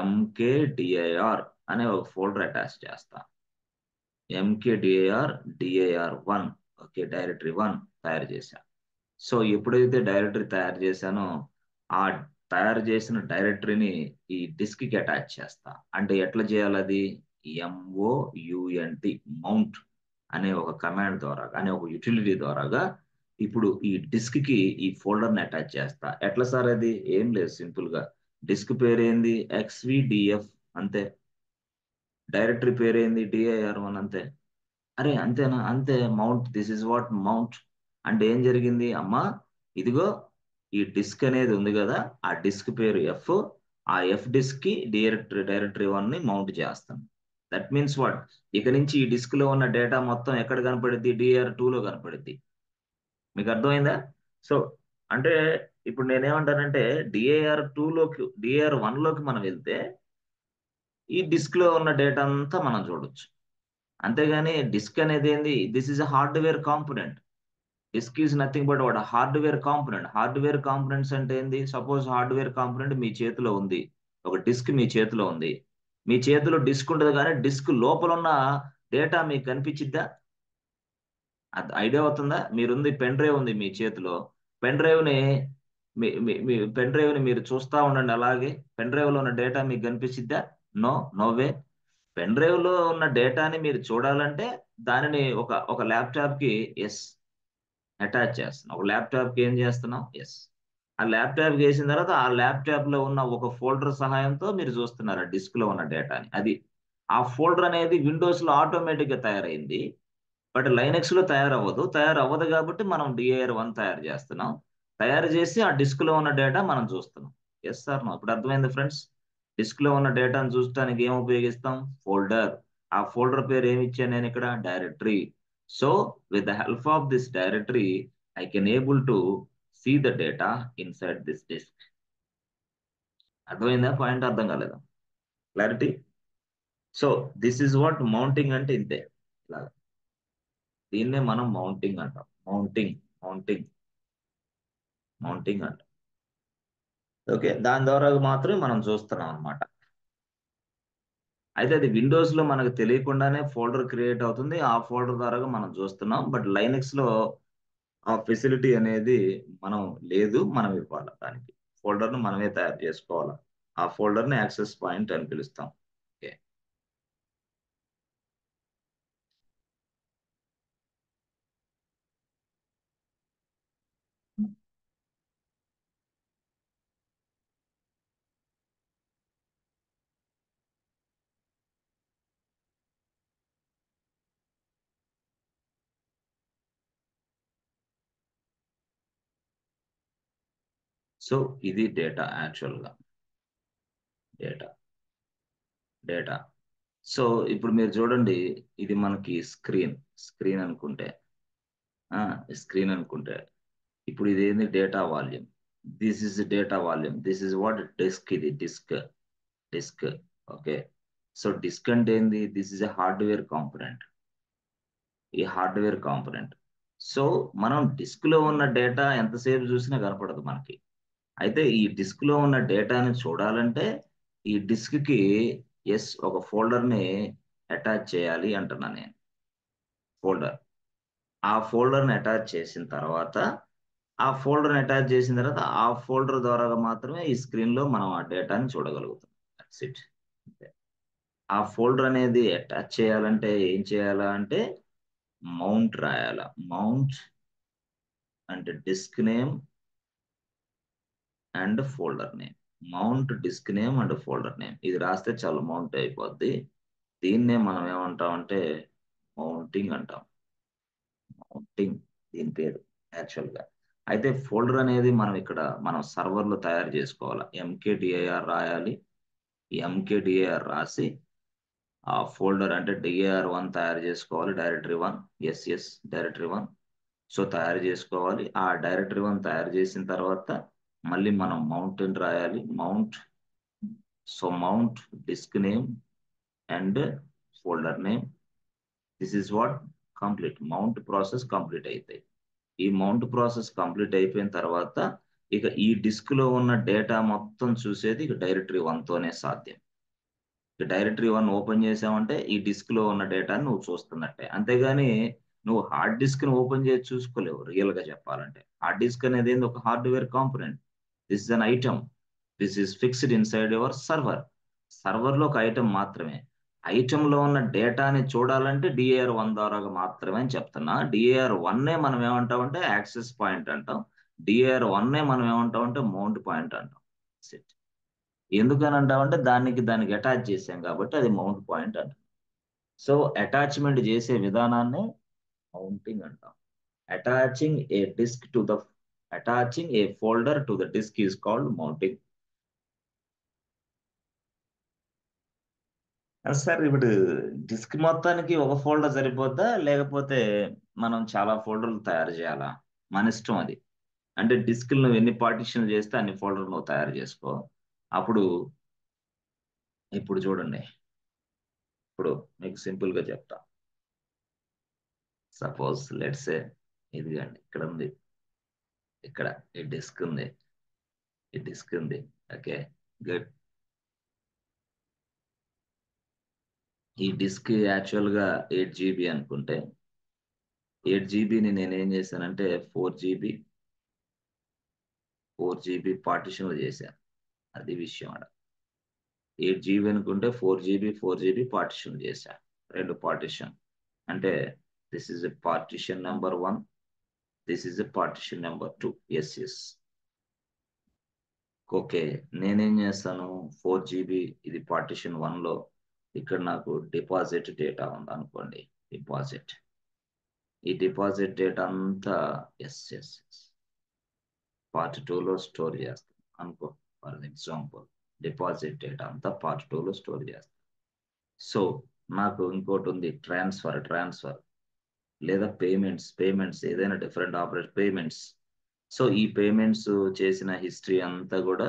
ఎంకేడిఐఆర్ అనే ఒక ఫోల్డర్ అటాచ్ చేస్తాను. ఎంకేడిఐఆర్ 1. డైరెక్టరీ 1 తయారు చేశాను. సో ఎప్పుడైతే డైరెక్టరీ తయారు చేశానో ఆ తయారు చేసిన డైరెక్టరీని ఈ డిస్క్ కి అటాచ్ చేస్తా. అంటే ఎట్లా చేయాలి అది? MOUNT మౌంట్ అనే ఒక కమాండ్ ద్వారా, అనే ఒక యూటిలిటీ ద్వారాగా ఇప్పుడు ఈ డిస్క్ కి ఈ ఫోల్డర్ ని అటాచ్ చేస్తా. ఎట్లా సార్ అది? ఏం లేదు, సింపుల్ గా డిస్క్ పేరు ఏంది? ఎక్స్విడిఎఫ్ అంతే. డైరెక్టరీ పేరు ఏంది? DIR1 అంతే. అరే అంతేనా? అంతే. Mount. This is what mount అంటే ఏం జరిగింది అమ్మా? ఇదిగో ఈ డిస్క్ అనేది ఉంది కదా, ఆ డిస్క్ పేరు ఎఫ్. ఆ ఎఫ్ డిస్క్ కి డైరెక్టరీ 1 ని మౌంట్ చేస్తాం. That means what? ఇక నుంచి ఈ డిస్క్ లో ఉన్న డేటా మొత్తం ఎక్కడ కనపడుద్ది? DIR2 లో కనపడుద్ది. మీకు అర్థమైందా? సో అంటే ఇప్పుడు నేనేమంటానంటే DIR1 లోకి మనం వెళ్తే ఈ డిస్క్ లో ఉన్న డేటా అంతా మనం చూడొచ్చు. అంతేగాని డిస్క్ అనేది ఏంది? This is a hardware component. Disk is nothing but what? Hardware component. Hardware components అంటే ఏంది? సపోజ్ హార్డ్వేర్ కాంపోనెంట్ మీ చేతిలో ఉంది, ఒక డిస్క్ మీ చేతిలో ఉంది. మీ చేతిలో డిస్క్ ఉంటుంది, కానీ డిస్క్ లోపల ఉన్న డేటా మీకు కనిపించిద్దా? అది ఐడియా అవుతుందా? మీరుంది పెన్ డ్రైవ్ ఉంది మీ చేతిలో. పెన్ డ్రైవ్ ని మీ పెన్ డ్రైవ్ ని మీరు చూస్తా ఉండండి. అలాగే పెన్ డ్రైవ్ లో ఉన్న డేటా మీకు కనిపించిద్దా? No. No way. Pen drive లో ఉన్న డేటాని మీరు చూడాలంటే దానిని ఒక ఒక ల్యాప్టాప్ కి ఎస్ అటాచ్ చేస్తున్నాం. ఒక ల్యాప్టాప్ కి ఏం చేస్తున్నాం? ఎస్. ఆ ల్యాప్టాప్ కి వేసిన తర్వాత ఆ ల్యాప్టాప్ లో ఉన్న ఒక ఫోల్డర్ సహాయంతో మీరు చూస్తున్నారు ఆ డిస్క్ లో ఉన్న డేటాని. అది ఆ ఫోల్డర్ అనేది విండోస్ లో ఆటోమేటిక్ గా తయారైంది, బట్ లైనక్స్ లో తయారవ్వదు కాబట్టి మనం DIR1 తయారు చేస్తున్నాం. తయారు చేసి ఆ డిస్క్ లో ఉన్న డేటా మనం చూస్తున్నాం. Yes sir no? ఇప్పుడు అర్థమైంది ఫ్రెండ్స్? డిస్క్ లో ఉన్న డేటాను చూడటానికి ఏం ఉపయోగిస్తాం? ఫోల్డర్. ఆ ఫోల్డర్ పేరు ఏమి ఇచ్చాను నేను ఇక్కడ? Directory. So with the help of this directory I can able to see the data inside this disk. అర్థమైందా? పాయింట్ అర్థం కాలేదా? Clarity? So this is what mounting అంటే. ఇంతే. ఇలాగా దీన్నే మనం మౌంటింగ్ అంటాం. మౌంటింగ్ మౌంటింగ్ అంటాం. ఓకే, దాని ద్వారా మాత్రమే మనం చూస్తున్నాం అనమాట. అయితే అది విండోస్ లో మనకు తెలియకుండానే ఫోల్డర్ క్రియేట్ అవుతుంది, ఆ ఫోల్డర్ ద్వారా మనం చూస్తున్నాం. బట్ లైనక్స్ లో ఆ ఫెసిలిటీ అనేది మనం లేదు, మనం ఇవ్వాలి. దానికి ఫోల్డర్ ను మనమే తయారు చేసుకోవాలి. ఆ ఫోల్డర్ ని యాక్సెస్ పాయింట్ అని పిలుస్తాం. ఓకే. సో ఇది డేటా యాక్చువల్ గా. డేటా డేటా సో ఇప్పుడు మీరు చూడండి, ఇది మనకి స్క్రీన్ అనుకుంటే, స్క్రీన్ అనుకుంటే ఇప్పుడు ఇది ఏంది? Data volume. This is data volume. This is what? Disk. ఇది డిస్క్. ఓకే. సో డిస్క్ అంటే ఏంది? This is a hardware component. ఈ హార్డ్వేర్ కాంపోనెంట్. సో మనం డిస్క్ లో ఉన్న డేటా ఎంతసేపు చూసినా కనపడదు మనకి. అయితే ఈ డిస్క్ లో ఉన్న డేటాని చూడాలంటే ఈ డిస్క్ కి ఒక ఫోల్డర్ ని అటాచ్ చేయాలి అంటున్నా నేను. ఫోల్డర్. ఆ ఫోల్డర్ ని అటాచ్ చేసిన తర్వాత ఆ ఫోల్డర్ ద్వారా మాత్రమే ఈ స్క్రీన్ లో మనం ఆ డేటాని చూడగలుగుతాం. That's it. ఆ ఫోల్డర్ అనేది అటాచ్ చేయాలంటే ఏం చేయాలా అంటే మౌంట్ రాయాల. మౌంట్ అంటే disk name and folder name. Mount disk name and folder name. ఇది రాస్తే చాలా మౌంట్ అయిపోద్ది. దీన్నే మనం ఏమంటాం అంటే మౌంటింగ్ అంటాం. మౌంటింగ్ దీని పేరు యాక్చువల్ గా. అయితే ఫోల్డర్ అనేది మనం సర్వర్లో తయారు చేసుకోవాలి. ఎంకేడిఐఆర్ రాయాలి. ఎంకేడిఐఆర్ రాసి ఆ ఫోల్డర్ అంటే డిఏఆర్1 తయారు చేసుకోవాలి. డైరెక్టరీ 1. Yes directory 1. సో తయారు చేసుకోవాలి. ఆ డైరెక్టరీ 1 తయారు చేసిన తర్వాత మళ్ళీ మనం మౌంట్ అని రాయాలి. Mount. So mount disk name and folder name. This is what complete. Mount process complete అవుతాయి. ఈ మౌంట్ ప్రాసెస్ కంప్లీట్ అయిపోయిన తర్వాత ఇక ఈ డిస్క్ లో ఉన్న డేటా మొత్తం చూసేది ఇక డైరెక్టరీ 1 తోనే సాధ్యం. డైరెక్టరీ 1 ఓపెన్ చేసామంటే ఈ డిస్క్ లో ఉన్న డేటాని నువ్వు చూస్తున్నట్టే. అంతేగాని నువ్వు హార్డ్ డిస్క్ ని ఓపెన్ చేసి చూసుకోలేవు. రియల్ గా చెప్పాలంటే హార్డ్ డిస్క్ అనేది ఏంది? ఒక hardware component. This is an item. This is fixed inside your server. Server లో ఒక ఐటమ్ మాత్రమే. ఐటమ్ లో ఉన్న డేటాని చూడాలంటే డిఏఆర్1 ద్వారా మాత్రమే అని చెప్తున్నా. డిఏఆర్1 మనం ఏమంటామంటే యాక్సెస్ పాయింట్ అంటాం. డిఏఆర్1 మనం ఏమంటామంటే మౌంట్ పాయింట్ అంటాం. ఎందుకని అంటామంటే దానికి అటాచ్ చేసాం కాబట్టి అది మౌంట్ పాయింట్ అంటాం. సో అటాచ్మెంట్ చేసే విధానాన్ని మౌంటింగ్ అంటాం. Attaching a disk to the attaching a folder to the disk is called mounting. Sir ఇప్పుడు డిస్క్ మొత్తానికి ఒక ఫోల్డర్ సరిపోద్దా, లేకపోతే మనం చాలా ఫోల్డర్లు తయారు చేయాలా? మన ఇష్టం అది. అంటే డిస్క్ నువ్వు ఎన్ని పార్టిషన్లు చేస్తే అన్ని ఫోల్డర్లు నువ్వు తయారు చేసుకో. అప్పుడు ఇప్పుడు చూడండి, ఇప్పుడు మీకు సింపుల్ గా చెప్తా. సపోజ్ లెట్స్ ఇదిగండి, ఇక్కడ ఉంది, ఇక్కడ ఈ డిస్క్ ఉంది, ఈ డిస్క్ ఉంది. Okay, good. ఈ డిస్క్ యాక్చువల్ గా 8 GB అనుకుంటే 8 GBని నేనేం చేశానంటే 4 GB పార్టిషన్లు చేశాను. అది విషయం అక్కడ. 8 GB అనుకుంటే 4 GB పార్టిషన్ చేశాను. 2 పార్టిషన్ అంటే this is partition number 1, this is partition number 2. Yes. Okay, నేనేం చేస్తాను, 4 GB ఇది పార్టిషన్ 1లో. ఇక్కడ నాకు డిపాజిట్ డేటా ఉంది అనుకోండి. డిపాజిట్, ఈ డిపాజిట్ డేటా అంతా ఎస్ పార్ట్ 2లో స్టోర్ చేస్తాను అనుకో. ఫర్ ఎగ్జాంపుల్ డిపాజిట్ డేటా అంతా పార్ట్ 2లో స్టోర్ చేస్తాను. సో నాకు ఇంకోటి ఉంది, ట్రాన్స్ఫర్ లేదా పేమెంట్స్ ఏదైనా డిఫరెంట్ ఆపరేషన్ పేమెంట్స్. సో ఈ పేమెంట్స్ చేసిన హిస్టరీ అంతా కూడా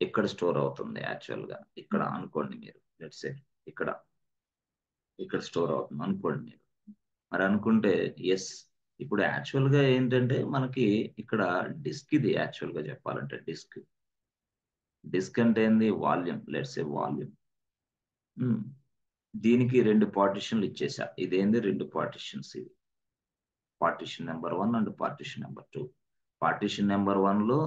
ఇక్కడ స్టోర్ అవుతుంది. యాక్చువల్ గా ఇక్కడ అనుకోండి మీరు, లెట్స్ సే ఇక్కడ స్టోర్ అవుతుంది అనుకోండి మీరు. మరి అనుకుంటే ఎస్, ఇప్పుడు యాక్చువల్ గా ఏంటంటే మనకి ఇక్కడ డిస్క్, ఇది యాక్చువల్ గా చెప్పాలంటే డిస్క్ అంటే ఏంది? వాల్యూమ్. Let's say volume. దీనికి 2 పార్టిషన్లు ఇచ్చేసా. ఇదేంది? 2 పార్టిషన్స్. ఇది partition number 1 and partition number 2. Partition number 1లో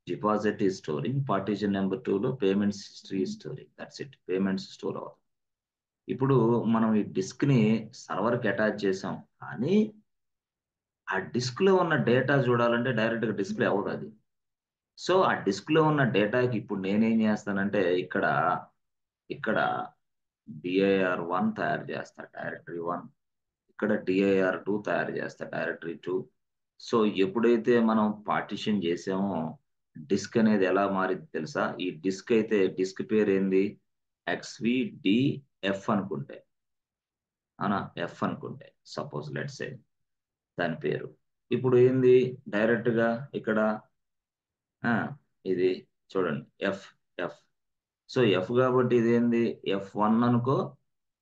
డిపాజిట్ ఈ స్టోరింగ్, పార్టిషన్ నెంబర్ 2లో payments history storing. That's it. Payments store అవుతుంది. ఇప్పుడు మనం ఈ డిస్క్ ని సర్వర్ కి అటాచ్ చేసాం, కానీ ఆ డిస్క్ లో ఉన్న డేటా చూడాలంటే డైరెక్ట్ గా డిస్ప్లే అవ్వదు అది. సో ఆ డిస్క్ లో ఉన్న డేటాకి ఇప్పుడు నేనేం చేస్తానంటే ఇక్కడ డిఐఆర్1 తయారు చేస్తా, డైరెక్టరీ 1. ఇక్కడ డిఐఆర్2 తయారు చేస్తా, డైరెక్టరీ 2. సో ఎప్పుడైతే మనం పార్టిషన్ చేసామో డిస్క్ అనేది ఎలా మారింది తెలుసా? ఈ డిస్క్ అయితే డిస్క్ పేరు ఏంది? XVDF అనుకుంటే, అవునా? ఎఫ్ అనుకుంటే సపోజ్ లెట్స్ సే దాని పేరు. ఇప్పుడు ఏంది? డైరెక్ట్ గా ఇక్కడ ఇది చూడండి, ఎఫ్ సో ఎఫ్ కాబట్టి ఇదేంది F1 అనుకో,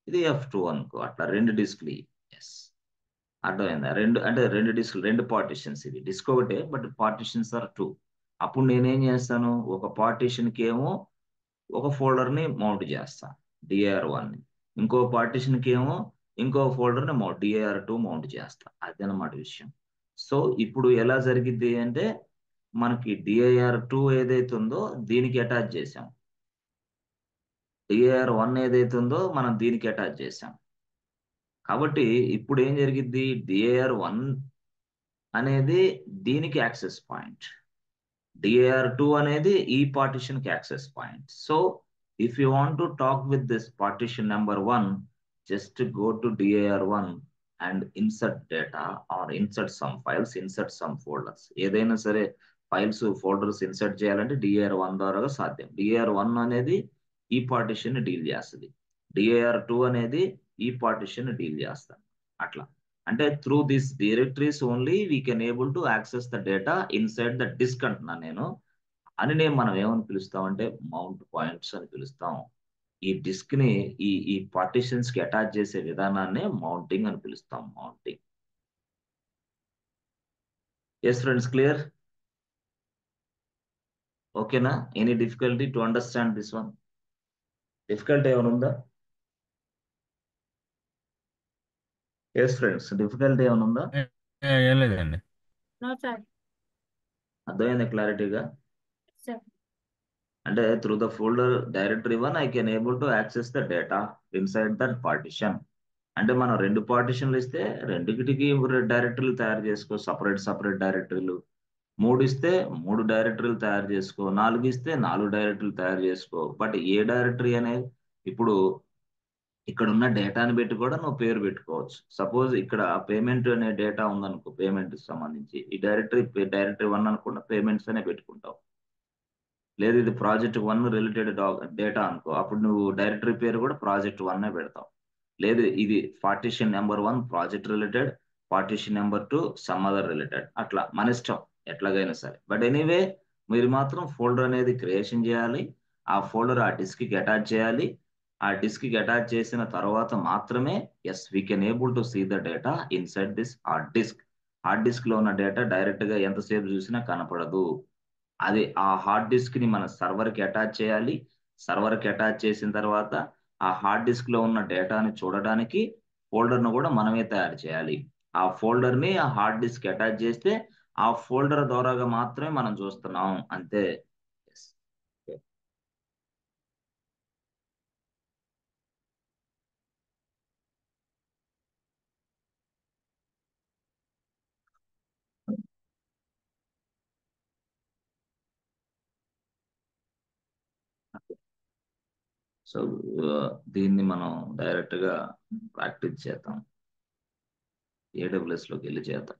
ఇది F2 అనుకో, అట్లా రెండు డిస్క్లు. ఎస్, అర్థమైందా? రెండు అంటే రెండు డిస్క్లు, రెండు పార్టిషన్స్. ఇది డిస్క్ ఒకటే బట్ పార్టిషన్స్ ఆర్ టూ. అప్పుడు నేనేం చేస్తాను, ఒక పార్టిషన్కి ఏమో ఒక ఫోల్డర్ని మౌంట్ చేస్తాను, DAR1ని. ఇంకో పార్టిషన్కి ఏమో ఇంకో ఫోల్డర్ని DAR2 మౌంట్ చేస్తాను. అదనమాట విషయం. సో ఇప్పుడు ఎలా జరిగిద్ది అంటే, మనకి DAR2 ఏదైతే ఉందో దీనికి అటాచ్ చేసాం, DAR1 ఏదైతే ఉందో మనం దీనికి అటాచ్ చేసాం. కాబట్టి ఇప్పుడు ఏం జరిగిద్ది, DAR1 అనేది దీనికి యాక్సెస్ పాయింట్, DAR2 అనేది ఈ పార్టిషన్ కి access point. So if you want to talk with this partition number 1, just go to DAR1 and insert data or insert some files, insert some folders. ఏదైనా సరే files folders insert చేయాలంటే DAR1 ద్వారా సాధ్యం. DAR1 అనేది ఈ partition deal చేస్తుంది, DAR2 అనేది ఈ పార్టిషన్ డీల్ చేస్తాం. అట్లా అంటే through this directories only we can able to access the data inside the disk అంటున్నా నేను. మనం ఏమని పిలుస్తామంటే మౌంట్ పాయింట్స్ అని పిలుస్తాం. ఈ డిస్క్ ని ఈ పార్టిషన్స్ కి అటాచ్ చేసే విధానాన్ని మౌంటింగ్ అని పిలుస్తాం, మౌంటింగ్. Yes friends, clear? ఓకేనా? Any difficulty to understand this one? Difficulty ఏమైనా ఉందా? ఎస్ ఫ్రెండ్స్, డిఫికల్టీ ఏమైనా ఉందా? ఏం లేదండి. No sir. అర్థమైంది క్లారిటీగా? సార్. అంటే through the folder directory 1 I can able to access the data inside that partition. అంటే మనం రెండు పార్టిషన్లు ఇస్తే రెండుకి డైరెక్టరీలు తయారు చేసుకో, సపరేట్ డైరెక్టరీలు. మూడు ఇస్తే మూడు డైరెక్టరీలు తయారు చేసుకో, నాలుగు ఇస్తే నాలుగు డైరెక్టరీలు తయారు చేసుకో. బట్ ఏ డైరెక్టరీ అనేది ఇప్పుడు ఇక్కడ ఉన్న డేటాని పెట్టి కూడా నువ్వు పేరు పెట్టుకోవచ్చు. సపోజ్ ఇక్కడ పేమెంట్ అనే డేటా ఉందనుకో, పేమెంట్ సంబంధించి ఈ డైరెక్టరీ 1 అనుకున్న పేమెంట్స్ అనే పెట్టుకుంటావు. లేదు ఇది ప్రాజెక్ట్ 1 రిలేటెడ్ డేటా అనుకో, అప్పుడు నువ్వు డైరెక్టరీ పేరు కూడా ప్రాజెక్ట్ 1 పెడతావు. లేదు ఇది partition number 1 project related, partition number 2 some other related, అట్లా మన ఇష్టం ఎట్లాగైనా సరే. బట్ ఎనీవే మీరు మాత్రం ఫోల్డర్ అనేది క్రియేషన్ చేయాలి, ఆ ఫోల్డర్ ఆ డిస్క్ కి అటాచ్ చేయాలి. ఆ డిస్క్ కి అటాచ్ చేసిన తర్వాత మాత్రమే yes we can able to see the data inside this hard disk. Hard disk లో ఉన్న డేటా డైరెక్ట్ గా ఎంతసేపు చూసినా కనపడదు. అది ఆ హార్డ్ డిస్క్ ని మన సర్వర్ కి అటాచ్ చేయాలి. సర్వర్ కి అటాచ్ చేసిన తర్వాత ఆ హార్డ్ డిస్క్ లో ఉన్న డేటాని చూడడానికి ఫోల్డర్ ను కూడా మనమే తయారు చేయాలి. ఆ ఫోల్డర్ ని ఆ హార్డ్ డిస్క్ అటాచ్ చేస్తే ఆ ఫోల్డర్ ద్వారాగా మాత్రమే మనం చూస్తున్నాం, అంతే. Yes. Okay. సో దీన్ని మనం డైరెక్ట్ గా ప్రాక్టీస్ చేద్దాం, AWS లోకి వెళ్ళి చేద్దాం.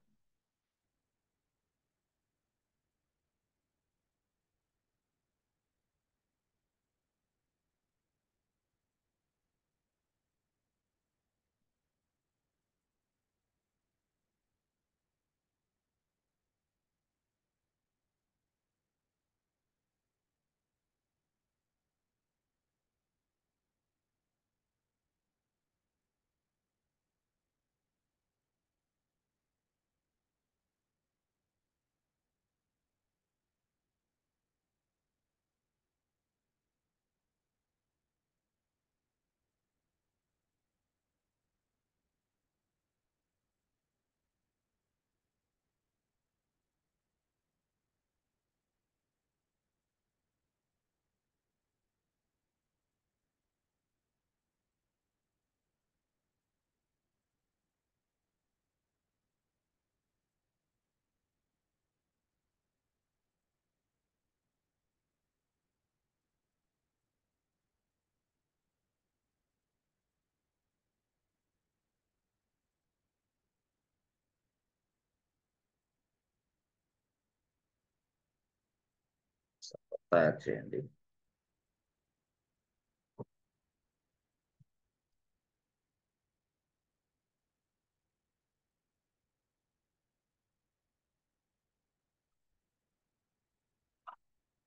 తయారు చేయండి.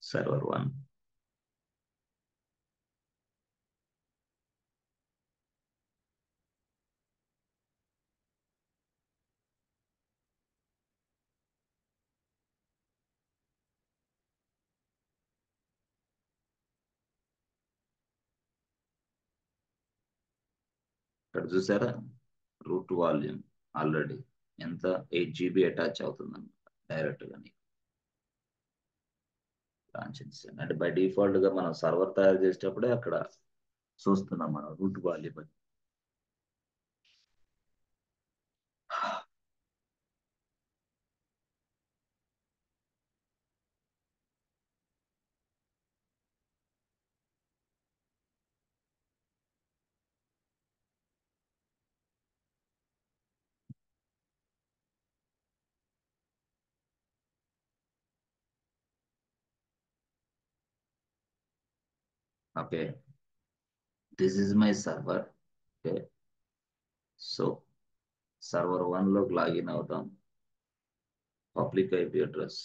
సర్వర్ 1 ఇక్కడ చూసారా రూట్ వాల్యూమ్ ఆల్రెడీ ఎంత 8 GB అటాచ్ అవుతుంది డైరెక్ట్గా లాంచ్ ఇన్స్టెంట్. అంటే బై డిఫాల్ట్ గా మనం సర్వర్ తయారు చేసేటప్పుడే అక్కడ చూస్తున్నాం మనం రూట్ వాల్యూమ్ అని. Okay, this is my server. Okay, so server 1 లోకి లాగిన్ అవుతాం. పబ్లిక్ ఐపీ అడ్రస్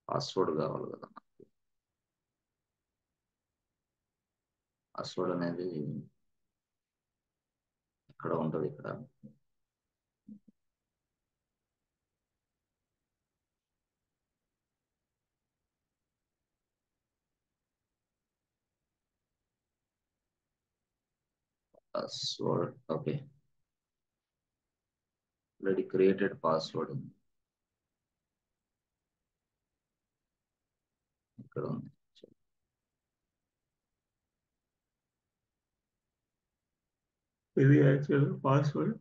పాస్వర్డ్ కావాలి కదా. పాస్వర్డ్ అనేది ఇక్కడ ఉంటుంది. ఇక్కడ password. Okay, already created password ఉంది. ఇక్కడ ఉంది. ఇది actual password.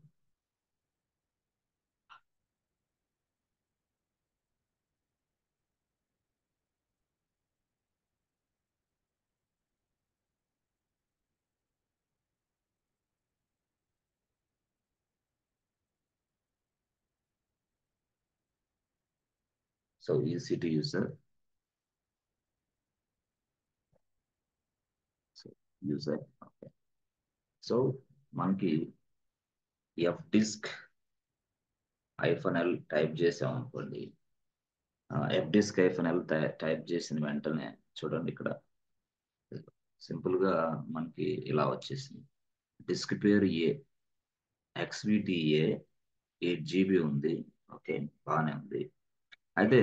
So EC2 user, user. Okay, so మనకి FDisk -L టైప్ చేసాం అనుకోండి. FDisk -L టైప్ చేసిన వెంటనే చూడండి ఇక్కడ సింపుల్ గా మనకి ఇలా వచ్చేసింది. డిస్క్ పేరు XVDA 8 GB ఉంది. ఓకే, బాగానే ఉంది. అయితే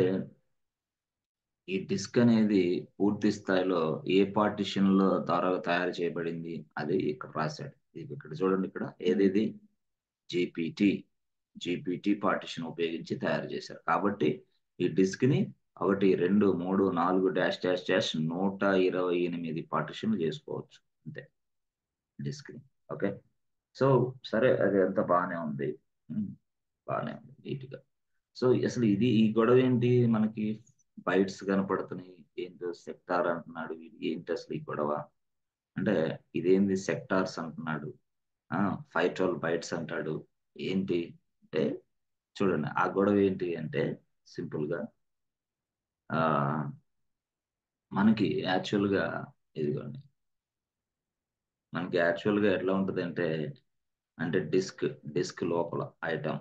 ఈ డిస్క్ అనేది పూర్తి స్థాయిలో ఏ పార్టిషన్ లో ద్వారా తయారు చేయబడింది అది ఇక్కడ రాశాడు. ఇది ఇక్కడ చూడండి, ఇక్కడ ఏది GPT పార్టిషన్ ఉపయోగించి తయారు చేశారు. కాబట్టి ఈ డిస్క్ ని 1 2 3 4 డాష్ డాష్ డాష్ 128 పార్టిషన్లు చేసుకోవచ్చు అంతే డిస్క్ ని. ఓకే, సో సరే, అది అంతా బాగానే ఉంది. బాగానే ఉంది నీట్ గా. సో అసలు ఈ గొడవ ఏంటి? మనకి బైట్స్ కనపడుతున్నాయి, ఏంటో సెక్టార్ అంటున్నాడు. ఏంటి అసలు ఈ గొడవ అంటే? ఇదేంది సెక్టార్స్ అంటున్నాడు, 512 బైట్స్ అంటాడు. ఏంటి అంటే చూడండి, ఆ గొడవ ఏంటి అంటే సింపుల్ గా మనకి యాక్చువల్ గా ఇదిగోండి, మనకి యాక్చువల్ గా ఎట్లా ఉంటుంది అంటే డిస్క్ లోపల ఐటమ్,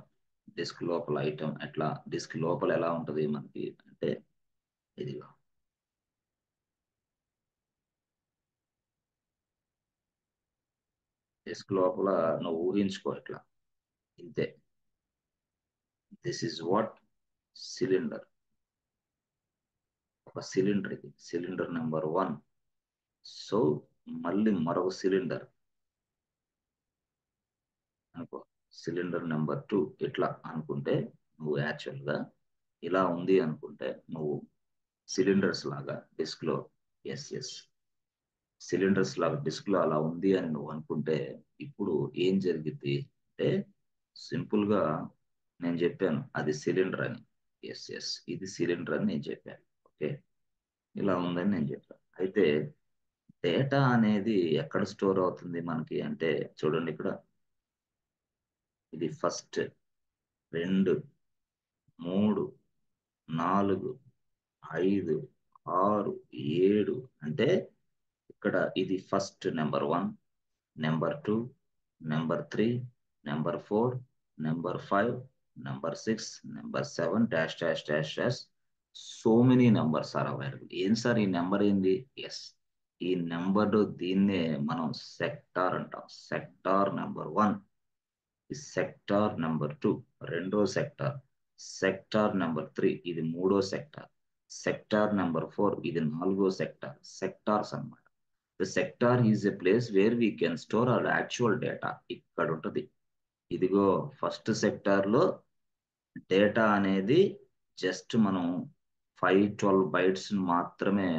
ఎట్లా డిస్క్ లోపల ఎలా ఉంటుంది మనకి అంటే ఇదిగో డిస్క్ లోపల నువ్వు ఊహించుకో ఇట్లా ఇంతే. This is what cylinder. ఒక సిలిండర్, ఇది సిలిండర్ నెంబర్ 1. సో మళ్ళీ మరొక సిలిండర్ అనుకో, సిలిండర్ నెంబర్ 2. ఇట్లా అనుకుంటే నువ్వు యాక్చువల్ గా ఇలా ఉంది అనుకుంటే నువ్వు సిలిండర్స్ లాగా డిస్క్ లో సిలిండర్స్ లాగా డిస్క్ లో అలా ఉంది అని నువ్వు అనుకుంటే ఇప్పుడు ఏం జరిగింది అంటే సింపుల్ గా నేను చెప్పాను అది సిలిండర్ అని. ఇది సిలిండర్ అని నేను చెప్పాను. ఓకే, ఇలా ఉందని నేను చెప్పాను. అయితే డేటా అనేది ఎక్కడ స్టోర్ అవుతుంది మనకి అంటే చూడండి, ఇక్కడ ఇది 1 2 3 4 5 6 7 అంటే ఇక్కడ ఇది first number 1, number 2, number 3, number 4, number 5, number 6, number 7, dash, dash, dash, dash. So many numbers are available. ఏం సార్ ఈ నెంబర్ ఏంది? ఎస్, ఈ నెంబర్ దీన్నే మనం సెక్టార్ అంటాం. సెక్టార్ నెంబర్ 1, సెక్టార్ నెంబర్ 2 రెండో సెక్టార్, సెక్టార్ నెంబర్ 3 ఇది మూడో సెక్టార్, సెక్టార్ నెంబర్ 4 ఇది నాలుగో సెక్టార్. సెక్టార్స్ అన్నమాట. The sector is a place where we can store hour actual data. ఇక్కడ ఉంటుంది. ఇదిగో ఫస్ట్ సెక్టార్ లో డేటా అనేది జస్ట్ మనం 512 బైట్స్ మాత్రమే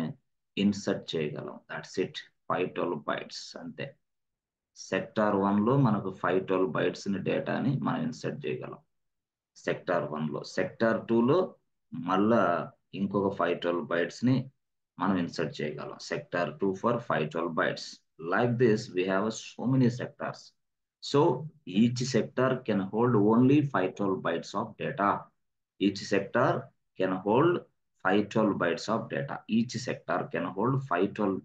ఇన్సర్ట్ చేయగలం. దట్స్ ఇట్, 512 బైట్స్ అంతే. సెక్టార్ 1 లో మనకు 512 బైట్స్ డేటాని మనం ఇన్సర్ట్ చేయగలం సెక్టార్ 1 లో. సెక్టార్ 2 లో మళ్ళా ఇంకొక 512 బైట్స్ ని మనం ఇన్సర్ట్ చేయగలం. Sector 2 for 512 bytes. Like this we have so many sectors. So each sector can hold only 512 bytes of data. Each sector can hold 512 bytes of data. Each sector can hold 512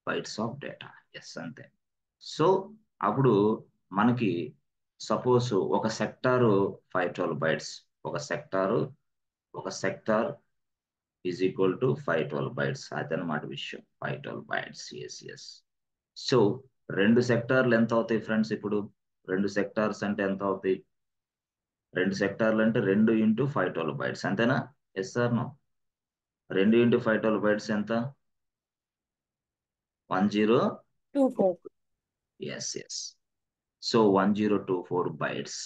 bytes of data. Yes, అంతే. So అప్పుడు మనకి suppose ఒక sector 512 bytes, ఒక sector is equal to 512 bytes. అదనమాట విషయం. 512 bytes. Yes yes. So రెండు సెక్టార్లు ఎంత అవుతాయి ఫ్రెండ్స్? ఇప్పుడు రెండు సెక్టార్స్ అంటే ఎంత అవుతాయి? రెండు సెక్టార్లు అంటే 2 ఇంటూ 512 బైట్స్ అంతేనా? Yes sir no? 2 into 512 bytes ఎంత? 24. Yes yes. So 1024 bytes.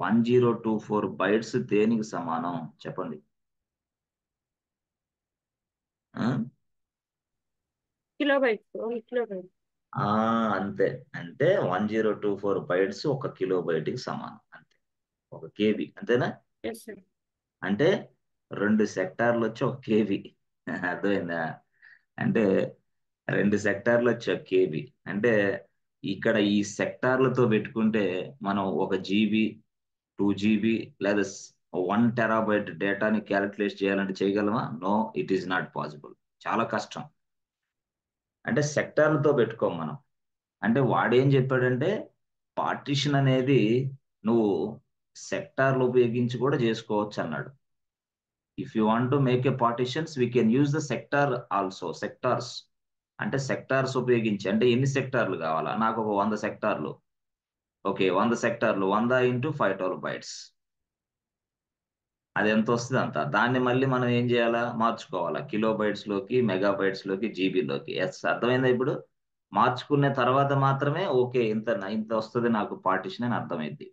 1024 bytes దేనికి సమానం చెప్పండి? కిలోబైట్స్. కిలోబైట్. అంతే. అంటే 1024 బైట్స్ ఒక కిలో బైట్కి సమానం అంతే. ఒక కేబీ అంతేనా? Yes sir. అంటే 2 సెక్టార్లు వచ్చి ఒక కేబీ. అర్థమైందా? అంటే 2 సెక్టార్లు వచ్చి ఒక కేబీ. అంటే ఇక్కడ ఈ సెక్టార్లతో పెట్టుకుంటే మనం 1 జీబీ, 2 జీబీ లేదా 1 టెరాబైట్ డేటాని క్యాలిక్యులేట్ చేయాలంటే చేయగలమా? No, it is not possible. చాలా కష్టం. అంటే సెక్టార్లతో పెట్టుకోం మనం. అంటే వాడేం చెప్పాడంటే పార్టిషన్ అనేది నువ్వు సెక్టార్లు ఉపయోగించి కూడా చేసుకోవచ్చు అన్నాడు. If you want to make a partitions we can use the sector also. Sectors అంటే సెక్టార్స్ ఉపయోగించి. అంటే ఎన్ని సెక్టార్లు కావాలా? నాకు ఒక 100 సెక్టార్లు. ఓకే, 100 సెక్టార్లు 100 ఇంటూ 512 బైట్స్. అది ఎంత వస్తుంది అంత. దాన్ని మళ్ళీ మనం ఏం చేయాలా? మార్చుకోవాలా కిలో బైట్స్ లోకి, మెగా బైట్స్ లోకి, జీబీలోకి. ఎస్, అర్థమైందా? ఇప్పుడు మార్చుకున్న తర్వాత మాత్రమే ఓకే ఇంత ఇంత వస్తుంది నాకు పార్టిషన్ అని అర్థమైంది.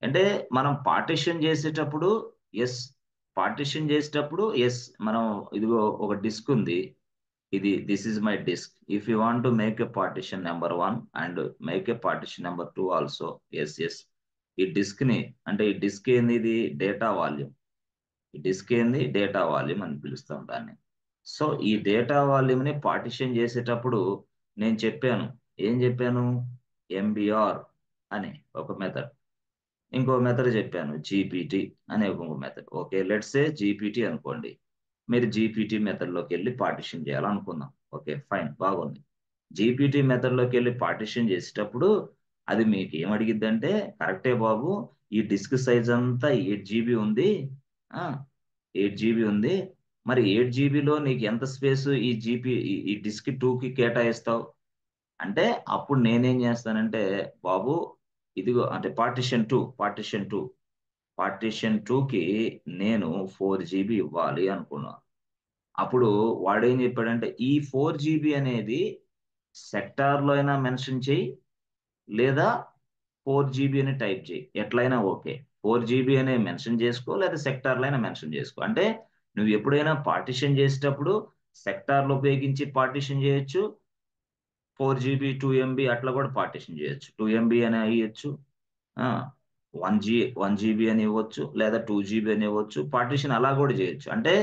అంటే మనం పార్టిషన్ చేసేటప్పుడు మనం ఇదిగో ఒక డిస్క్ ఉంది. This is my disk. If you want to make a partition number 1 and make a partition number 2 also. Yes. ఈ డిస్క్ ని అంటే ఈ డిస్క్ ఏంది? ఇది డేటా వాల్యూమ్. ఈ డిస్క్ ఏంది? డేటా వాల్యూమ్ అని పిలుస్తాం దాన్ని. సో ఈ డేటా వాల్యూమ్ ని పార్టిషన్ చేసేటప్పుడు నేను చెప్పాను. ఏం చెప్పాను? ఎంబీఆర్ అని ఒక మెథడ్, ఇంకో మెథడ్ చెప్పాను జీపీటీ అనే ఇంకో method. Okay, let's say GPT అనుకోండి. మీరు జీపీటీ మెథడ్ లోకి వెళ్ళి పార్టిషన్ చేయాలనుకుందాం. ఓకే ఫైన్, బాగుంది. జీపీటీ మెథడ్ లోకి వెళ్ళి పార్టిషన్ చేసేటప్పుడు అది మీకు ఏం అడిగిద్దంటే, కరెక్టే బాబు, ఈ డిస్క్ సైజ్ అంతా 8 జీబీ ఉంది. 8 జీబీ ఉంది. మరి 8 జీబీలో నీకు ఎంత స్పేస్ ఈ డిస్క్ 2కి కేటాయిస్తావు అంటే, అప్పుడు నేనేం చేస్తానంటే, బాబు ఇదిగో అంటే పార్టిషన్ 2కి నేను 4 జీబీ ఇవ్వాలి అనుకున్నా. అప్పుడు వాడేం చెప్పాడంటే, ఈ 4 జీబీ అనేది సెక్టార్లో అయినా మెన్షన్ చేయి, లేదా 4 జీబీ అని టైప్ చేయి, ఎట్లయినా ఓకే. 4 జీబీ అనే మెన్షన్ చేసుకో, లేదా సెక్టార్లో అయినా మెన్షన్ చేసుకో. అంటే నువ్వు ఎప్పుడైనా పార్టిషన్ చేసేటప్పుడు సెక్టార్లో ఉపయోగించి పార్టిషన్ చేయొచ్చు, 4 జీబీ 2 ఎంబీ అట్లా కూడా పార్టిషన్ చేయొచ్చు. 2 ఎంబీ అని అయ్యొచ్చు, 1 జీబీ అని ఇవ్వచ్చు, లేదా 2 జీబీ అని ఇవ్వచ్చు. పార్టిషన్ అలా కూడా చేయొచ్చు. అంటే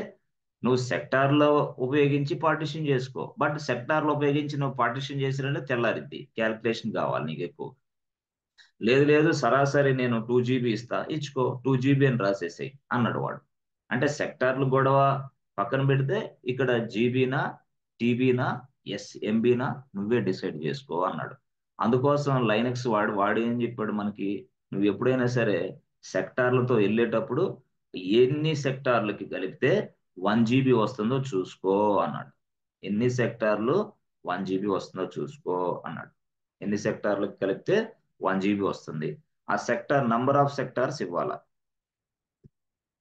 నువ్వు సెక్టార్లో ఉపయోగించి పార్టిషన్ చేసుకో, బట్ సెక్టార్లో ఉపయోగించి నువ్వు పార్టిషన్ చేసినంటే తెల్లారిద్ది, క్యాల్కులేషన్ కావాలి నీకు ఎక్కువ. లేదు సరాసరి నేను 2 జీబీ ఇస్తా, ఇచ్చుకో, 2 జీబీ అని రాసేసాయి అన్నాడు వాడు. అంటే సెక్టార్లు గొడవ పక్కన పెడితే ఇక్కడ జీబీనా, టీబీనా, ఎంబీనా నువ్వే డిసైడ్ చేసుకో అన్నాడు. అందుకోసం లైనక్స్ వాడు ఏం చెప్పాడు మనకి, నువ్వు ఎప్పుడైనా సరే సెక్టార్లతో వెళ్ళేటప్పుడు ఎన్ని సెక్టార్లకి కలిపితే 1 GB వస్తుందో చూసుకో అన్నాడు. ఎన్ని సెక్టార్లు 1 GB వస్తుందో చూసుకో అన్నాడు. ఎన్ని సెక్టార్లకు కలిపితే 1 GB వస్తుంది. ఆ సెక్టార్ నంబర్ ఆఫ్ సెక్టార్స్ ఇవ్వాలా.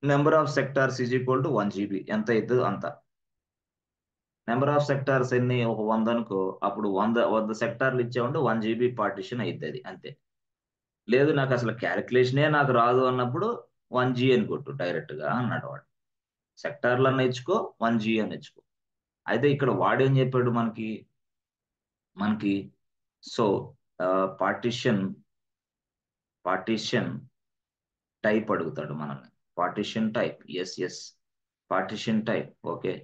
Number of sectors is equal to 1 GB. ఎంత అవుతుందో అంత. నెంబర్ ఆఫ్ సెక్టార్స్ ఎన్ని, ఒక 100 అనుకో, అప్పుడు 100 సెక్టార్లు ఇచ్చామంటే 1 GB పార్టిషన్ అవుతుంది అంతే. లేదు నాకు అసలు క్యాలిక్యులేషనే నాకు రాదు అన్నప్పుడు 1G అని కొట్టు డైరెక్ట్ గా అన్నాడు వాడు. సెక్టార్లన్నా ఇచ్చుకో, 1G అని ఇచ్చుకో. అయితే ఇక్కడ వాడేం చెప్పాడు మనకి సో పార్టిషన్ టైప్ అడుగుతాడు మనల్ని. Partition type, yes partition type. Okay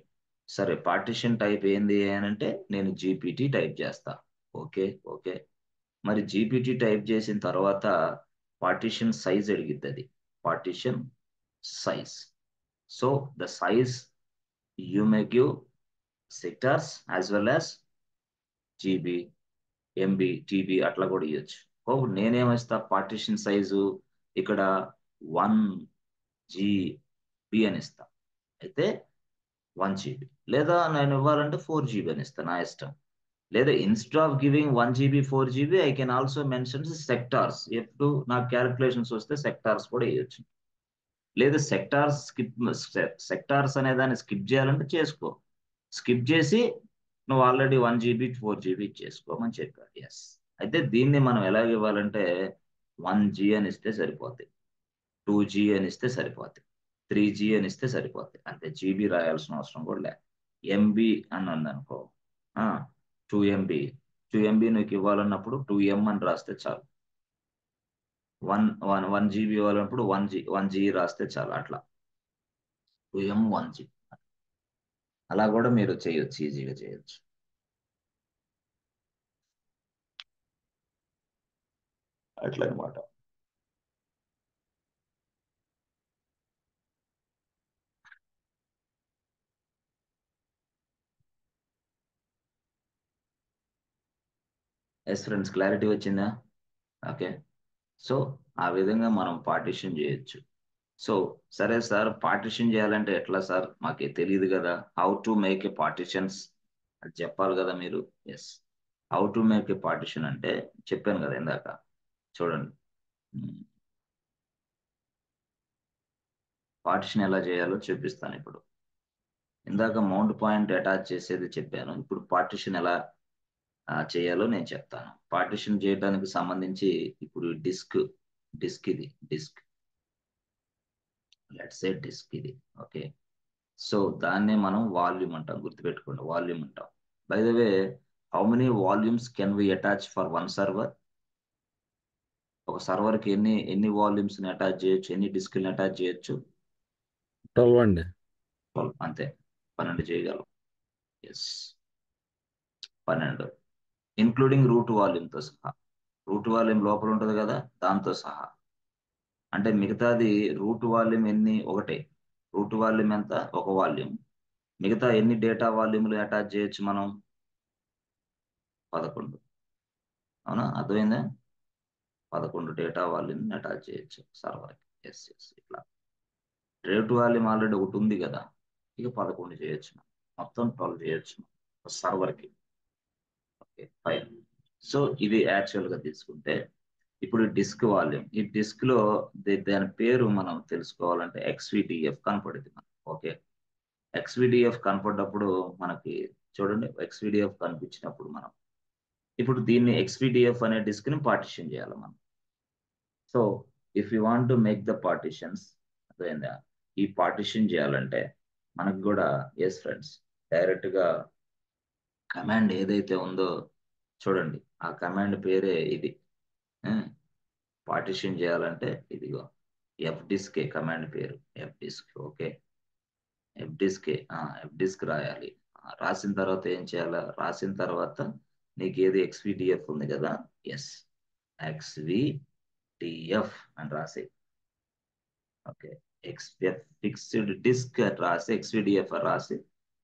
సరే, పార్టిషన్ టైప్ ఏంది అని అంటే నేను GPT టైప్ చేస్తా. ఓకే మరి GPT టైప్ చేసిన తర్వాత పార్టిషన్ సైజ్ అడిగిద్ది అది. Partition size. So the size you may give sectors as well as GB, MB, TB అట్లా కూడా ఇవ్వచ్చు. నేనేమిస్తా, పార్టిషన్ సైజు ఇక్కడ 1GB అని ఇస్తా. అయితే 1GB, లేదా నేను ఇవ్వాలంటే 4GB అని ఇస్తా, నా ఇష్టం. లేదా instead of giving 1GB 4GB I can also mention sectors. ఎప్పుడు నాకు క్యాలిక్యులేషన్స్ వస్తే సెక్టార్స్ కూడా వేయచ్చు. లేదా సెక్టార్స్ అనే దాన్ని స్కిప్ చేయాలంటే చేసుకో. స్కిప్ చేసి నువ్వు ఆల్రెడీ 1GB 4GB చేసుకోమని చెప్పారు. ఎస్. అయితే దీన్ని మనం ఎలా ఇవ్వాలంటే 1G అని ఇస్తే సరిపోద్ది, 2G అని ఇస్తే సరిపోద్ది, 3G అని ఇస్తే సరిపోద్ది అంతే. GB రాయాల్సిన అవసరం కూడా లేదు. MB అని ఉందనుకో, 2MB నీకు ఇవ్వాలన్నప్పుడు 2M అని రాస్తే చాలు. 1GB ఇవ్వాలన్నప్పుడు 1G రాస్తే చాలు. అట్లా 2M 1G అలా కూడా మీరు చేయొచ్చు, ఈజీగా చేయొచ్చు. అట్లా అనమాట. ఎస్ ఫ్రెండ్స్, క్లారిటీ వచ్చిందా? ఓకే. సో ఆ విధంగా మనం పార్టిషన్ చేయొచ్చు. సో సరే సార్, పార్టిషన్ చేయాలంటే ఎట్లా సార్, మాకు తెలియదు కదా. How to make a partitions అది చెప్పాలి కదా మీరు. Yes, how to make a partition అంటే చెప్పాను కదా ఇందాక. చూడండి, పార్టిషన్ ఎలా చేయాలో చూపిస్తాను ఇప్పుడు. ఇందాక మౌంట్ పాయింట్ అటాచ్ చేసేది చెప్పాను, ఇప్పుడు పార్టిషన్ ఎలా చేయాలో నేను చెప్తాను. పార్టిషన్ చేయడానికి సంబంధించి ఇప్పుడు డిస్క్ ఇది డిస్క్, లెట్స్ సే డిస్క్ ఇది. ఓకే, సో దాన్నే మనం వాల్యూమ్ అంటాం, గుర్తుపెట్టుకోండి, వాల్యూమ్ అంటాం. By the way, how many volumes can we attach for one server? ఒక సర్వర్ కి ఎన్ని వాల్యూమ్స్ ని అటాచ్ చేయొచ్చు, ఎన్ని డిస్క్ని అటాచ్ చేయొచ్చు? 12 అండి. 12, అంతే. 12 చేయగలం. ఎస్, 12 ఇన్క్లూడింగ్ రూట్ వాల్యూమ్తో సహా. రూట్ వాల్యూమ్ లోపల ఉంటుంది కదా, దాంతో సహా. అంటే మిగతాది రూట్ వాల్యూమ్ ఒకటే. రూట్ వాల్యూమ్ ఎంత? ఒక వాల్యూమ్. మిగతా ఎన్ని డేటా వాల్యూమ్లు అటాచ్ చేయొచ్చు మనం? 11. అవునా, అర్థమైందా? 11 డేటా వాల్యూమ్ అటాచ్ చేయొచ్చు సర్వర్కి. ఎస్, ఇట్లా రూట్ వాల్యూమ్ ఆల్రెడీ ఒకటి ఉంది కదా, ఇక 11 చేయొచ్చు, మొత్తం 12 చేయొచ్చు సర్వర్కి. Okay fine. సో ఇది యాక్చువల్ గా తీసుకుంటే, ఇప్పుడు డిస్క్ వాల్యూమ్, ఈ డిస్క్ లో దాని పేరు మనం తెలుసుకోవాలంటే XVDF కనపడుతుంది మనకి. ఓకే, XVDF కనపడ్డప్పుడు మనకి చూడండి, XVDF కనిపించినప్పుడు మనం ఇప్పుడు దీన్ని XVDF అనే డిస్క్ ని పార్టిషన్ చేయాలి మనం. So if you want to make the partitions, అదేందా, ఈ పార్టిషన్ చేయాలంటే మనకు కూడా, ఎస్ ఫ్రెండ్స్, డైరెక్ట్ గా కమాండ్ ఏదైతే ఉందో చూడండి, ఆ కమాండ్ పేరే ఇది. పార్టిషన్ చేయాలంటే ఇదిగో FDisk కమాండ్ పేరు, FDisk. ఓకే, FDisk రాయాలి. రాసిన తర్వాత ఏం చేయాలా? రాసిన తర్వాత నీకు ఏది XVDF ఉంది కదా, ఎస్, XVDF అని రాసి, ఓకే, ఫిక్స్డ్ డిస్క్ రాసి, XVDF రాసి